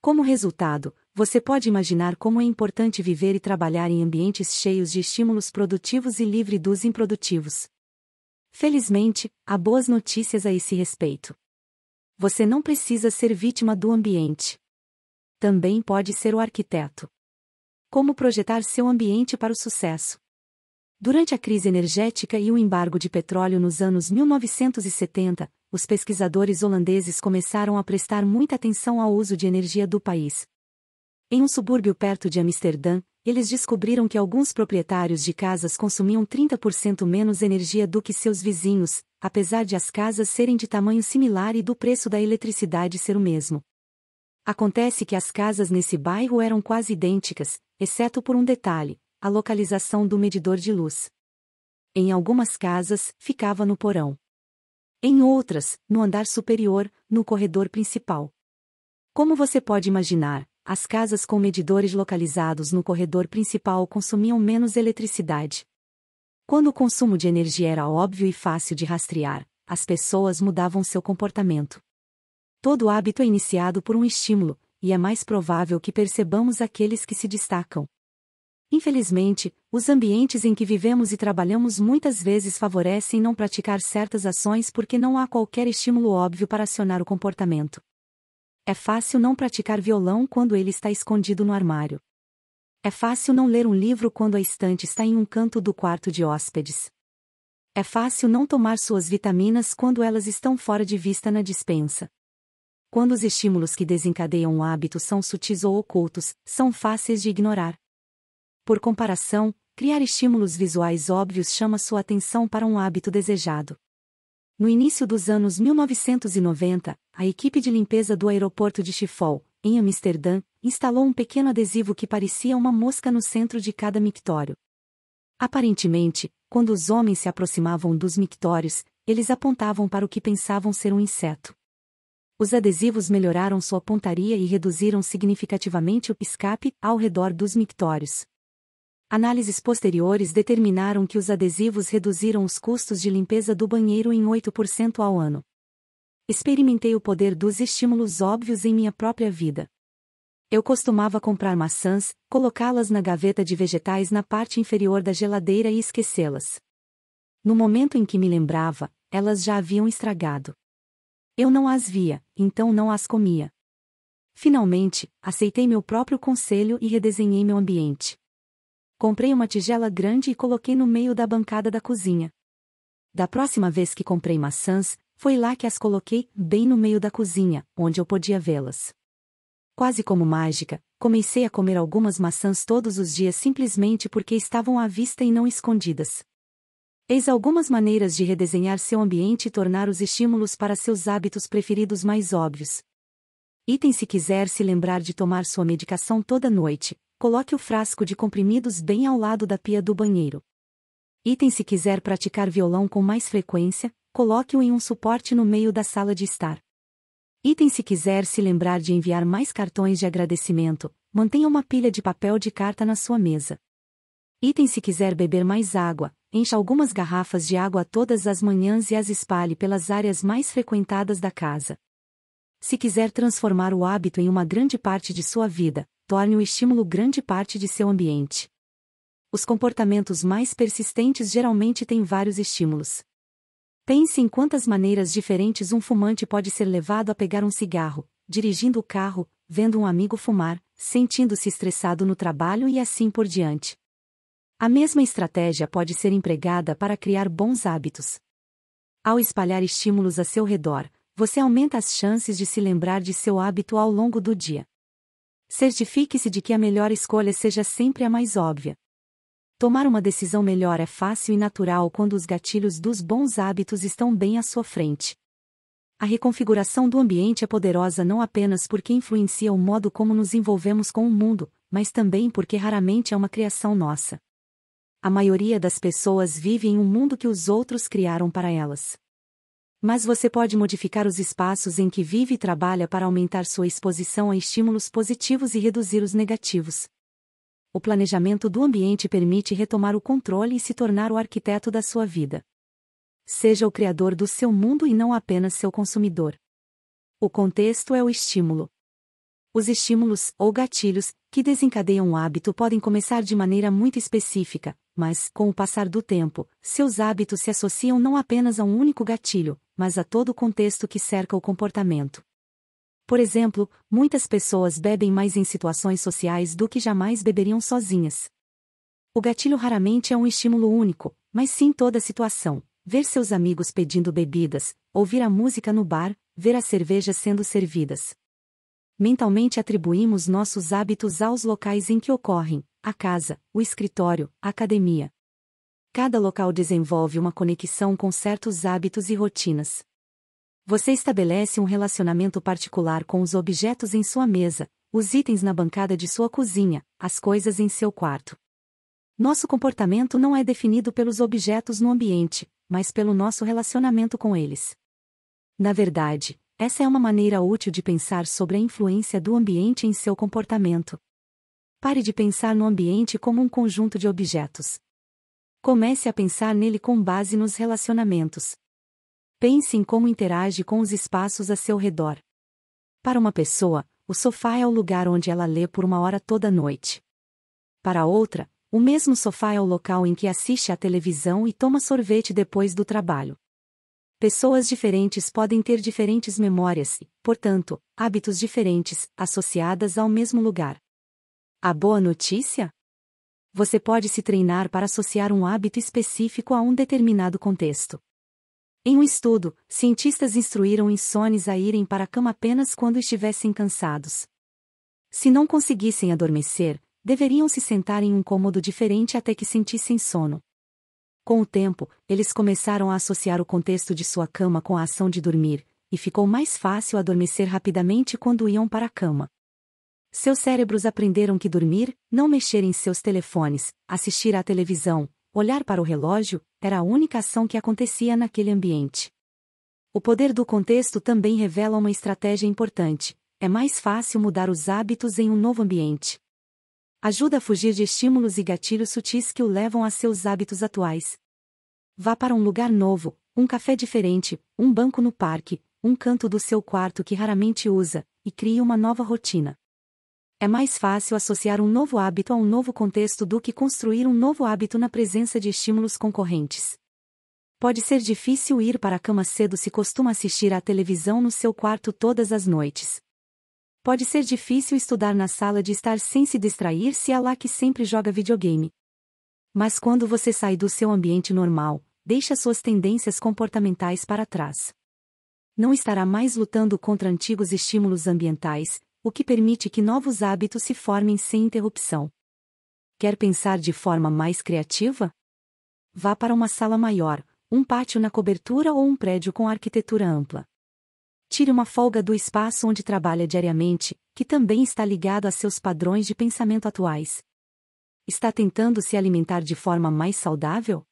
Como resultado, você pode imaginar como é importante viver e trabalhar em ambientes cheios de estímulos produtivos e livre dos improdutivos. Felizmente, há boas notícias a esse respeito. Você não precisa ser vítima do ambiente. Também pode ser o arquiteto. Como projetar seu ambiente para o sucesso? Durante a crise energética e o embargo de petróleo nos anos 1970, os pesquisadores holandeses começaram a prestar muita atenção ao uso de energia do país. Em um subúrbio perto de Amsterdã, eles descobriram que alguns proprietários de casas consumiam 30% menos energia do que seus vizinhos, apesar de as casas serem de tamanho similar e do preço da eletricidade ser o mesmo. Acontece que as casas nesse bairro eram quase idênticas, exceto por um detalhe: a localização do medidor de luz. Em algumas casas, ficava no porão. Em outras, no andar superior, no corredor principal. Como você pode imaginar, as casas com medidores localizados no corredor principal consumiam menos eletricidade. Quando o consumo de energia era óbvio e fácil de rastrear, as pessoas mudavam seu comportamento. Todo hábito é iniciado por um estímulo, e é mais provável que percebamos aqueles que se destacam. Infelizmente, os ambientes em que vivemos e trabalhamos muitas vezes favorecem não praticar certas ações porque não há qualquer estímulo óbvio para acionar o comportamento. É fácil não praticar violão quando ele está escondido no armário. É fácil não ler um livro quando a estante está em um canto do quarto de hóspedes. É fácil não tomar suas vitaminas quando elas estão fora de vista na despensa. Quando os estímulos que desencadeiam um hábito são sutis ou ocultos, são fáceis de ignorar. Por comparação, criar estímulos visuais óbvios chama sua atenção para um hábito desejado. No início dos anos 1990, a equipe de limpeza do aeroporto de Schiphol, em Amsterdã, instalou um pequeno adesivo que parecia uma mosca no centro de cada mictório. Aparentemente, quando os homens se aproximavam dos mictórios, eles apontavam para o que pensavam ser um inseto. Os adesivos melhoraram sua pontaria e reduziram significativamente o escape ao redor dos mictórios. Análises posteriores determinaram que os adesivos reduziram os custos de limpeza do banheiro em 8% ao ano. Experimentei o poder dos estímulos óbvios em minha própria vida. Eu costumava comprar maçãs, colocá-las na gaveta de vegetais na parte inferior da geladeira e esquecê-las. No momento em que me lembrava, elas já haviam estragado. Eu não as via, então não as comia. Finalmente, aceitei meu próprio conselho e redesenhei meu ambiente. Comprei uma tigela grande e coloquei no meio da bancada da cozinha. Da próxima vez que comprei maçãs, foi lá que as coloquei, bem no meio da cozinha, onde eu podia vê-las. Quase como mágica, comecei a comer algumas maçãs todos os dias simplesmente porque estavam à vista e não escondidas. Eis algumas maneiras de redesenhar seu ambiente e tornar os estímulos para seus hábitos preferidos mais óbvios. Item: se quiser se lembrar de tomar sua medicação toda noite, coloque o frasco de comprimidos bem ao lado da pia do banheiro. Item: se quiser praticar violão com mais frequência, coloque-o em um suporte no meio da sala de estar. Item: se quiser se lembrar de enviar mais cartões de agradecimento, mantenha uma pilha de papel de carta na sua mesa. Item: se quiser beber mais água, encha algumas garrafas de água todas as manhãs e as espalhe pelas áreas mais frequentadas da casa. Se quiser transformar o hábito em uma grande parte de sua vida, torne o estímulo grande parte de seu ambiente. Os comportamentos mais persistentes geralmente têm vários estímulos. Pense em quantas maneiras diferentes um fumante pode ser levado a pegar um cigarro, dirigindo o carro, vendo um amigo fumar, sentindo-se estressado no trabalho e assim por diante. A mesma estratégia pode ser empregada para criar bons hábitos. Ao espalhar estímulos a seu redor, você aumenta as chances de se lembrar de seu hábito ao longo do dia. Certifique-se de que a melhor escolha seja sempre a mais óbvia. Tomar uma decisão melhor é fácil e natural quando os gatilhos dos bons hábitos estão bem à sua frente. A reconfiguração do ambiente é poderosa não apenas porque influencia o modo como nos envolvemos com o mundo, mas também porque raramente é uma criação nossa. A maioria das pessoas vive em um mundo que os outros criaram para elas. Mas você pode modificar os espaços em que vive e trabalha para aumentar sua exposição a estímulos positivos e reduzir os negativos. O planejamento do ambiente permite retomar o controle e se tornar o arquiteto da sua vida. Seja o criador do seu mundo e não apenas seu consumidor. O contexto é o estímulo. Os estímulos, ou gatilhos, que desencadeiam um hábito podem começar de maneira muito específica, mas, com o passar do tempo, seus hábitos se associam não apenas a um único gatilho, mas a todo o contexto que cerca o comportamento. Por exemplo, muitas pessoas bebem mais em situações sociais do que jamais beberiam sozinhas. O gatilho raramente é um estímulo único, mas sim toda a situação: ver seus amigos pedindo bebidas, ouvir a música no bar, ver as cervejas sendo servidas. Mentalmente atribuímos nossos hábitos aos locais em que ocorrem, a casa, o escritório, a academia. Cada local desenvolve uma conexão com certos hábitos e rotinas. Você estabelece um relacionamento particular com os objetos em sua mesa, os itens na bancada de sua cozinha, as coisas em seu quarto. Nosso comportamento não é definido pelos objetos no ambiente, mas pelo nosso relacionamento com eles. Na verdade, essa é uma maneira útil de pensar sobre a influência do ambiente em seu comportamento. Pare de pensar no ambiente como um conjunto de objetos. Comece a pensar nele com base nos relacionamentos. Pense em como interage com os espaços a seu redor. Para uma pessoa, o sofá é o lugar onde ela lê por uma hora toda noite. Para outra, o mesmo sofá é o local em que assiste à televisão e toma sorvete depois do trabalho. Pessoas diferentes podem ter diferentes memórias e, portanto, hábitos diferentes, associadas ao mesmo lugar. A boa notícia? Você pode se treinar para associar um hábito específico a um determinado contexto. Em um estudo, cientistas instruíram insones a irem para a cama apenas quando estivessem cansados. Se não conseguissem adormecer, deveriam se sentar em um cômodo diferente até que sentissem sono. Com o tempo, eles começaram a associar o contexto de sua cama com a ação de dormir, e ficou mais fácil adormecer rapidamente quando iam para a cama. Seus cérebros aprenderam que dormir, não mexer em seus telefones, assistir à televisão, olhar para o relógio, era a única ação que acontecia naquele ambiente. O poder do contexto também revela uma estratégia importante: é mais fácil mudar os hábitos em um novo ambiente. Ajuda a fugir de estímulos e gatilhos sutis que o levam a seus hábitos atuais. Vá para um lugar novo, um café diferente, um banco no parque, um canto do seu quarto que raramente usa, e crie uma nova rotina. É mais fácil associar um novo hábito a um novo contexto do que construir um novo hábito na presença de estímulos concorrentes. Pode ser difícil ir para a cama cedo se costuma assistir à televisão no seu quarto todas as noites. Pode ser difícil estudar na sala de estar sem se distrair se é lá que sempre joga videogame. Mas quando você sai do seu ambiente normal, deixa suas tendências comportamentais para trás. Não estará mais lutando contra antigos estímulos ambientais, o que permite que novos hábitos se formem sem interrupção. Quer pensar de forma mais criativa? Vá para uma sala maior, um pátio na cobertura ou um prédio com arquitetura ampla. Tire uma folga do espaço onde trabalha diariamente, que também está ligado a seus padrões de pensamento atuais. Está tentando se alimentar de forma mais saudável?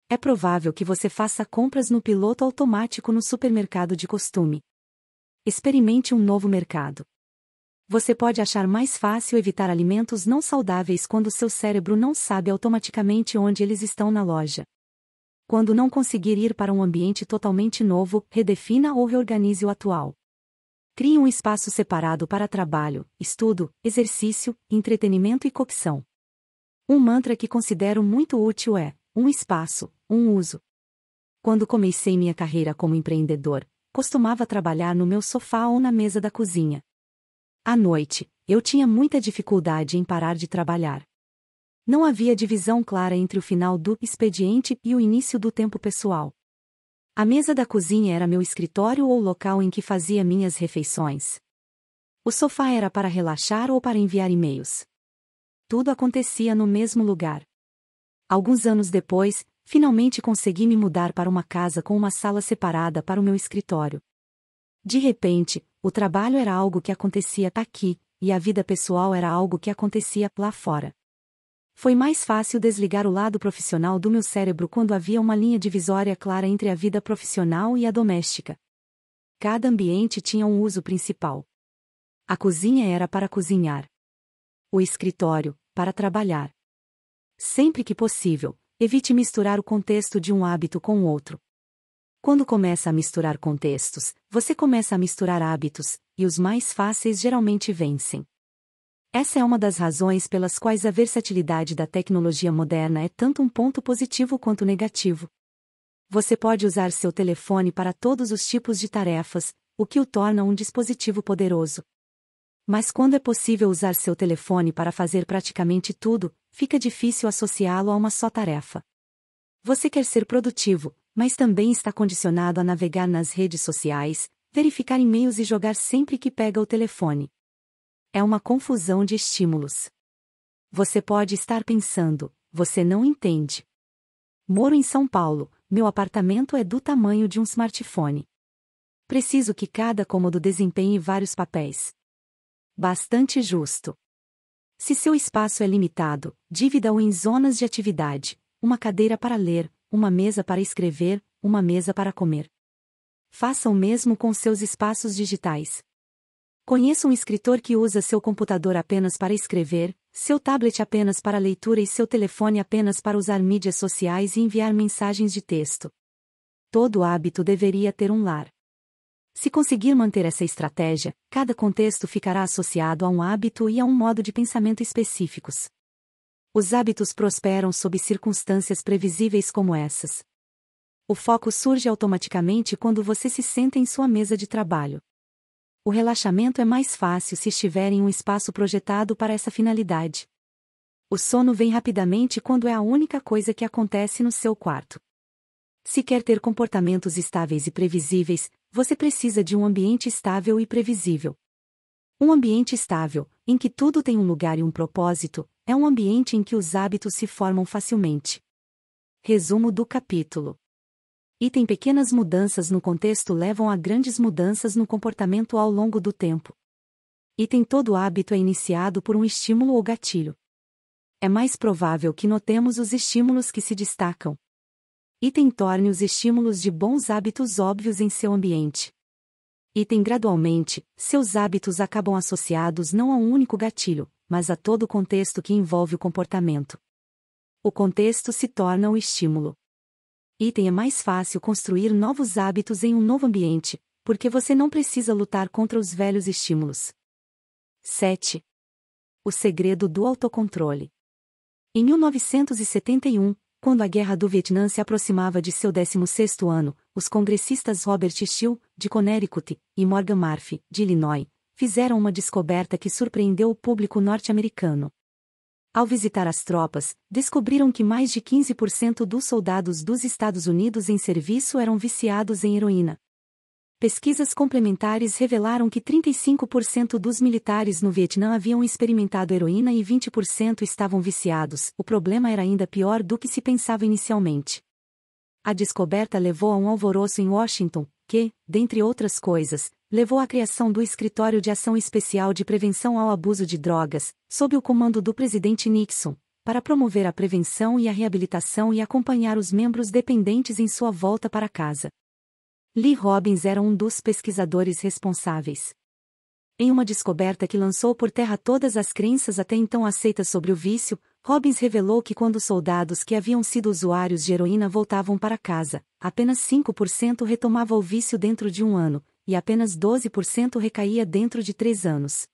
É provável que você faça compras no piloto automático no supermercado de costume. Experimente um novo mercado. Você pode achar mais fácil evitar alimentos não saudáveis quando seu cérebro não sabe automaticamente onde eles estão na loja. Quando não conseguir ir para um ambiente totalmente novo, redefina ou reorganize o atual. Crie um espaço separado para trabalho, estudo, exercício, entretenimento e cocção. Um mantra que considero muito útil é: um espaço, um uso. Quando comecei minha carreira como empreendedor, costumava trabalhar no meu sofá ou na mesa da cozinha. À noite, eu tinha muita dificuldade em parar de trabalhar. Não havia divisão clara entre o final do expediente e o início do tempo pessoal. A mesa da cozinha era meu escritório ou local em que fazia minhas refeições. O sofá era para relaxar ou para enviar e-mails. Tudo acontecia no mesmo lugar. Alguns anos depois, finalmente consegui me mudar para uma casa com uma sala separada para o meu escritório. De repente, o trabalho era algo que acontecia aqui, e a vida pessoal era algo que acontecia lá fora. Foi mais fácil desligar o lado profissional do meu cérebro quando havia uma linha divisória clara entre a vida profissional e a doméstica. Cada ambiente tinha um uso principal. A cozinha era para cozinhar. O escritório, para trabalhar. Sempre que possível, evite misturar o contexto de um hábito com o outro. Quando começa a misturar contextos, você começa a misturar hábitos, e os mais fáceis geralmente vencem. Essa é uma das razões pelas quais a versatilidade da tecnologia moderna é tanto um ponto positivo quanto negativo. Você pode usar seu telefone para todos os tipos de tarefas, o que o torna um dispositivo poderoso. Mas quando é possível usar seu telefone para fazer praticamente tudo, fica difícil associá-lo a uma só tarefa. Você quer ser produtivo, mas também está condicionado a navegar nas redes sociais, verificar e-mails e jogar sempre que pega o telefone. É uma confusão de estímulos. Você pode estar pensando, você não entende. Moro em São Paulo, meu apartamento é do tamanho de um smartphone. Preciso que cada cômodo desempenhe vários papéis. Bastante justo. Se seu espaço é limitado, divida-o em zonas de atividade, uma cadeira para ler, uma mesa para escrever, uma mesa para comer. Faça o mesmo com seus espaços digitais. Conheça um escritor que usa seu computador apenas para escrever, seu tablet apenas para leitura e seu telefone apenas para usar mídias sociais e enviar mensagens de texto. Todo hábito deveria ter um lar. Se conseguir manter essa estratégia, cada contexto ficará associado a um hábito e a um modo de pensamento específicos. Os hábitos prosperam sob circunstâncias previsíveis como essas. O foco surge automaticamente quando você se senta em sua mesa de trabalho. O relaxamento é mais fácil se estiver em um espaço projetado para essa finalidade. O sono vem rapidamente quando é a única coisa que acontece no seu quarto. Se quer ter comportamentos estáveis e previsíveis, você precisa de um ambiente estável e previsível. Um ambiente estável, em que tudo tem um lugar e um propósito, é um ambiente em que os hábitos se formam facilmente. Resumo do capítulo. Item: pequenas mudanças no contexto levam a grandes mudanças no comportamento ao longo do tempo. Item: todo hábito é iniciado por um estímulo ou gatilho. É mais provável que notemos os estímulos que se destacam. Item: torne os estímulos de bons hábitos óbvios em seu ambiente. Item: gradualmente, seus hábitos acabam associados não a um único gatilho, mas a todo o contexto que envolve o comportamento. O contexto se torna o estímulo. Item: é mais fácil construir novos hábitos em um novo ambiente, porque você não precisa lutar contra os velhos estímulos. 7. O segredo do autocontrole. Em 1971, quando a Guerra do Vietnã se aproximava de seu 16º ano, os congressistas Robert Still, de Connecticut, e Morgan Murphy, de Illinois, fizeram uma descoberta que surpreendeu o público norte-americano. Ao visitar as tropas, descobriram que mais de 15% dos soldados dos Estados Unidos em serviço eram viciados em heroína. Pesquisas complementares revelaram que 35% dos militares no Vietnã haviam experimentado heroína e 20% estavam viciados. O problema era ainda pior do que se pensava inicialmente. A descoberta levou a um alvoroço em Washington, que, dentre outras coisas, levou à criação do Escritório de Ação Especial de Prevenção ao Abuso de Drogas, sob o comando do presidente Nixon, para promover a prevenção e a reabilitação e acompanhar os membros dependentes em sua volta para casa. Lee Robbins era um dos pesquisadores responsáveis. Em uma descoberta que lançou por terra todas as crenças até então aceitas sobre o vício, Robbins revelou que quando soldados que haviam sido usuários de heroína voltavam para casa, apenas 5% retomava o vício dentro de um ano, e apenas 12% recaía dentro de 3 anos.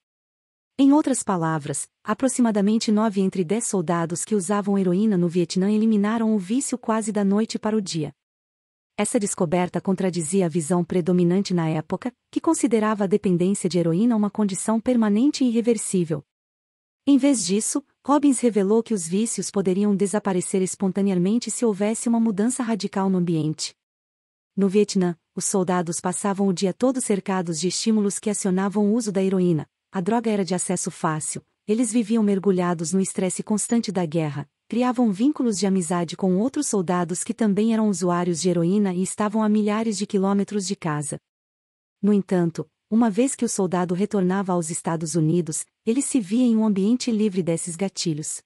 Em outras palavras, aproximadamente 9 entre 10 soldados que usavam heroína no Vietnã eliminaram o vício quase da noite para o dia. Essa descoberta contradizia a visão predominante na época, que considerava a dependência de heroína uma condição permanente e irreversível. Em vez disso, Robbins revelou que os vícios poderiam desaparecer espontaneamente se houvesse uma mudança radical no ambiente. No Vietnã, os soldados passavam o dia todo cercados de estímulos que acionavam o uso da heroína. A droga era de acesso fácil, eles viviam mergulhados no estresse constante da guerra, criavam vínculos de amizade com outros soldados que também eram usuários de heroína e estavam a milhares de quilômetros de casa. No entanto, uma vez que o soldado retornava aos Estados Unidos, ele se via em um ambiente livre desses gatilhos.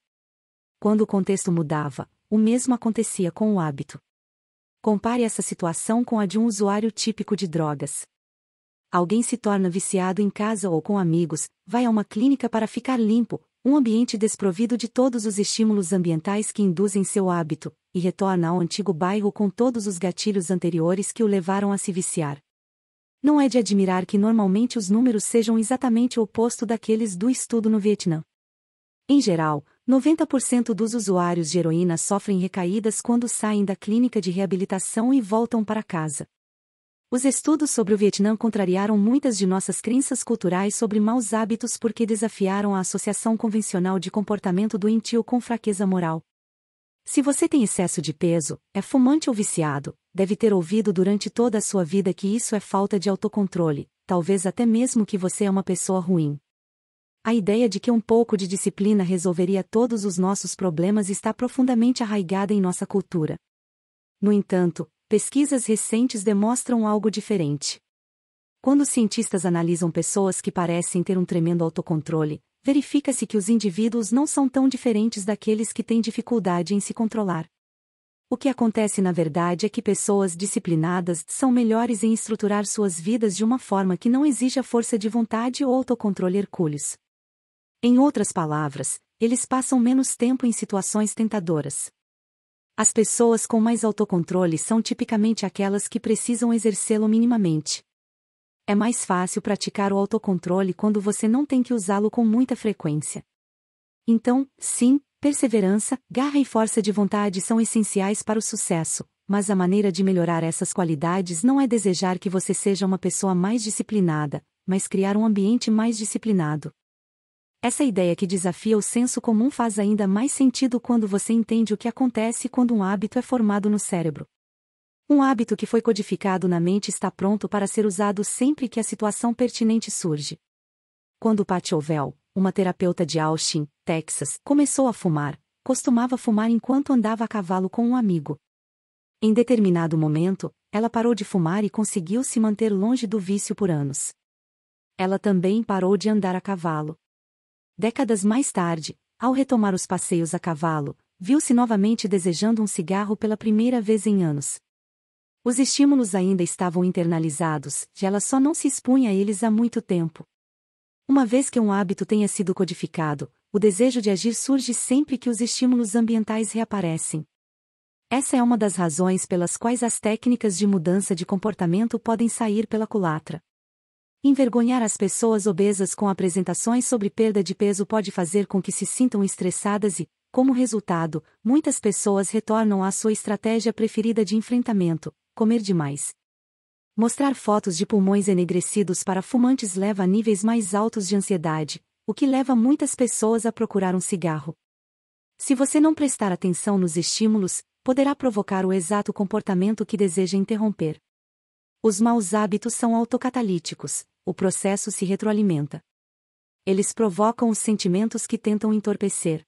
Quando o contexto mudava, o mesmo acontecia com o hábito. Compare essa situação com a de um usuário típico de drogas. Alguém se torna viciado em casa ou com amigos, vai a uma clínica para ficar limpo, um ambiente desprovido de todos os estímulos ambientais que induzem seu hábito, e retorna ao antigo bairro com todos os gatilhos anteriores que o levaram a se viciar. Não é de admirar que normalmente os números sejam exatamente o oposto daqueles do estudo no Vietnã. Em geral, 90% dos usuários de heroína sofrem recaídas quando saem da clínica de reabilitação e voltam para casa. Os estudos sobre o Vietnã contrariaram muitas de nossas crenças culturais sobre maus hábitos porque desafiaram a associação convencional de comportamento doentio com fraqueza moral. Se você tem excesso de peso, é fumante ou viciado, deve ter ouvido durante toda a sua vida que isso é falta de autocontrole, talvez até mesmo que você é uma pessoa ruim. A ideia de que um pouco de disciplina resolveria todos os nossos problemas está profundamente arraigada em nossa cultura. No entanto, pesquisas recentes demonstram algo diferente. Quando os cientistas analisam pessoas que parecem ter um tremendo autocontrole, verifica-se que os indivíduos não são tão diferentes daqueles que têm dificuldade em se controlar. O que acontece na verdade é que pessoas disciplinadas são melhores em estruturar suas vidas de uma forma que não exija força de vontade ou autocontrole hercúleos. Em outras palavras, eles passam menos tempo em situações tentadoras. As pessoas com mais autocontrole são tipicamente aquelas que precisam exercê-lo minimamente. É mais fácil praticar o autocontrole quando você não tem que usá-lo com muita frequência. Então, sim, perseverança, garra e força de vontade são essenciais para o sucesso, mas a maneira de melhorar essas qualidades não é desejar que você seja uma pessoa mais disciplinada, mas criar um ambiente mais disciplinado. Essa ideia que desafia o senso comum faz ainda mais sentido quando você entende o que acontece quando um hábito é formado no cérebro. Um hábito que foi codificado na mente está pronto para ser usado sempre que a situação pertinente surge. Quando Patty Ovell, uma terapeuta de Austin, Texas, começou a fumar, costumava fumar enquanto andava a cavalo com um amigo. Em determinado momento, ela parou de fumar e conseguiu se manter longe do vício por anos. Ela também parou de andar a cavalo. Décadas mais tarde, ao retomar os passeios a cavalo, viu-se novamente desejando um cigarro pela primeira vez em anos. Os estímulos ainda estavam internalizados, e ela só não se expunha a eles há muito tempo. Uma vez que um hábito tenha sido codificado, o desejo de agir surge sempre que os estímulos ambientais reaparecem. Essa é uma das razões pelas quais as técnicas de mudança de comportamento podem sair pela culatra. Envergonhar as pessoas obesas com apresentações sobre perda de peso pode fazer com que se sintam estressadas e, como resultado, muitas pessoas retornam à sua estratégia preferida de enfrentamento: comer demais. Mostrar fotos de pulmões enegrecidos para fumantes leva a níveis mais altos de ansiedade, o que leva muitas pessoas a procurar um cigarro. Se você não prestar atenção nos estímulos, poderá provocar o exato comportamento que deseja interromper. Os maus hábitos são autocatalíticos, o processo se retroalimenta. Eles provocam os sentimentos que tentam entorpecer.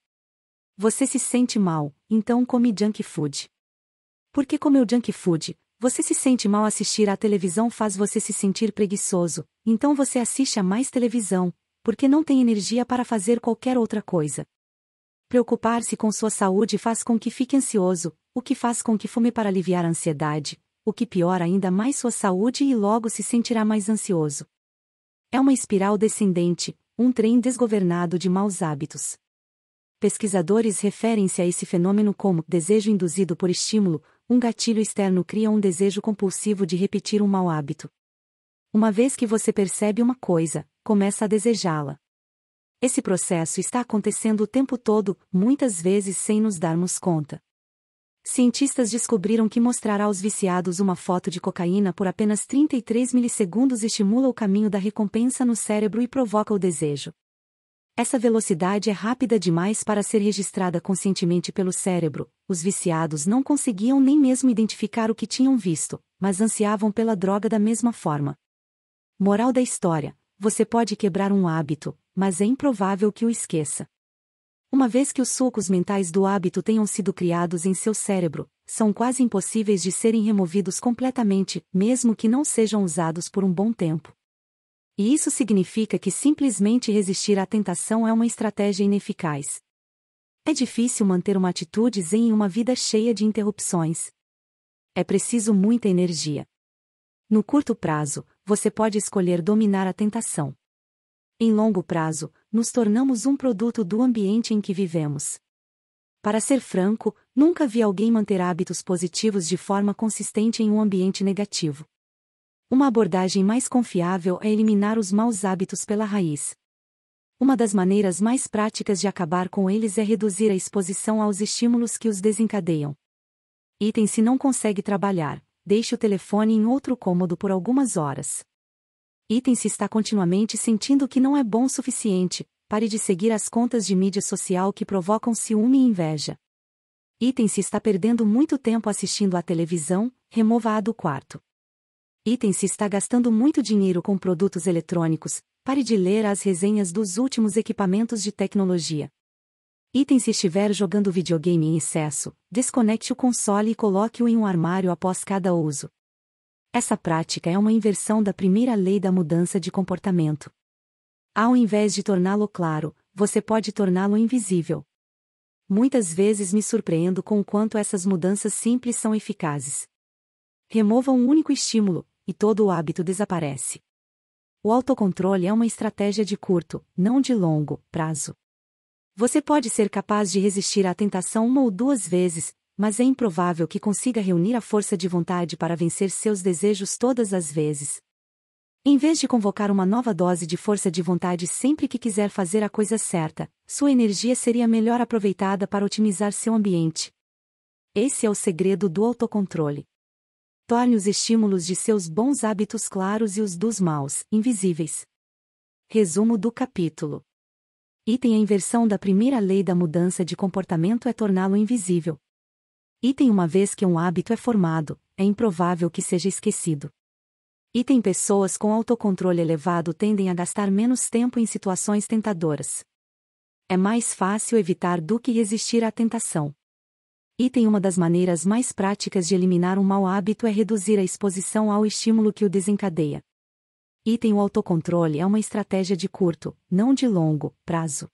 Você se sente mal, então come junk food. Porque comeu junk food, você se sente mal. Assistir à televisão faz você se sentir preguiçoso, então você assiste a mais televisão, porque não tem energia para fazer qualquer outra coisa. Preocupar-se com sua saúde faz com que fique ansioso, o que faz com que fume para aliviar a ansiedade, o que piora ainda mais sua saúde e logo se sentirá mais ansioso. É uma espiral descendente, um trem desgovernado de maus hábitos. Pesquisadores referem-se a esse fenômeno como desejo induzido por estímulo. Um gatilho externo cria um desejo compulsivo de repetir um mau hábito. Uma vez que você percebe uma coisa, começa a desejá-la. Esse processo está acontecendo o tempo todo, muitas vezes sem nos darmos conta. Cientistas descobriram que mostrar aos viciados uma foto de cocaína por apenas 33 milissegundos estimula o caminho da recompensa no cérebro e provoca o desejo. Essa velocidade é rápida demais para ser registrada conscientemente pelo cérebro. Os viciados não conseguiam nem mesmo identificar o que tinham visto, mas ansiavam pela droga da mesma forma. Moral da história: você pode quebrar um hábito, mas é improvável que o esqueça. Uma vez que os sulcos mentais do hábito tenham sido criados em seu cérebro, são quase impossíveis de serem removidos completamente, mesmo que não sejam usados por um bom tempo. E isso significa que simplesmente resistir à tentação é uma estratégia ineficaz. É difícil manter uma atitude zen em uma vida cheia de interrupções. É preciso muita energia. No curto prazo, você pode escolher dominar a tentação. Em longo prazo, nos tornamos um produto do ambiente em que vivemos. Para ser franco, nunca vi alguém manter hábitos positivos de forma consistente em um ambiente negativo. Uma abordagem mais confiável é eliminar os maus hábitos pela raiz. Uma das maneiras mais práticas de acabar com eles é reduzir a exposição aos estímulos que os desencadeiam. Item: se não consegue trabalhar, deixe o telefone em outro cômodo por algumas horas. Item: se está continuamente sentindo que não é bom o suficiente, pare de seguir as contas de mídia social que provocam ciúme e inveja. Item: se está perdendo muito tempo assistindo à televisão, remova-a do quarto. Item: se está gastando muito dinheiro com produtos eletrônicos, Pare de ler as resenhas dos últimos equipamentos de tecnologia. Item: se estiver jogando videogame em excesso, desconecte o console e coloque-o em um armário após cada uso. Essa prática é uma inversão da primeira lei da mudança de comportamento. Ao invés de torná-lo claro, você pode torná-lo invisível. Muitas vezes me surpreendo com o quanto essas mudanças simples são eficazes. Remova um único estímulo, e todo o hábito desaparece. O autocontrole é uma estratégia de curto, não de longo, prazo. Você pode ser capaz de resistir à tentação uma ou duas vezes, mas é improvável que consiga reunir a força de vontade para vencer seus desejos todas as vezes. Em vez de convocar uma nova dose de força de vontade sempre que quiser fazer a coisa certa, sua energia seria melhor aproveitada para otimizar seu ambiente. Esse é o segredo do autocontrole. Torne os estímulos de seus bons hábitos claros e os dos maus, invisíveis. Resumo do capítulo. Item: a inversão da primeira lei da mudança de comportamento é torná-lo invisível. Item: uma vez que um hábito é formado, é improvável que seja esquecido. Item: pessoas com autocontrole elevado tendem a gastar menos tempo em situações tentadoras. É mais fácil evitar do que resistir à tentação. Item: uma das maneiras mais práticas de eliminar um mau hábito é reduzir a exposição ao estímulo que o desencadeia. Item: o autocontrole é uma estratégia de curto, não de longo, prazo.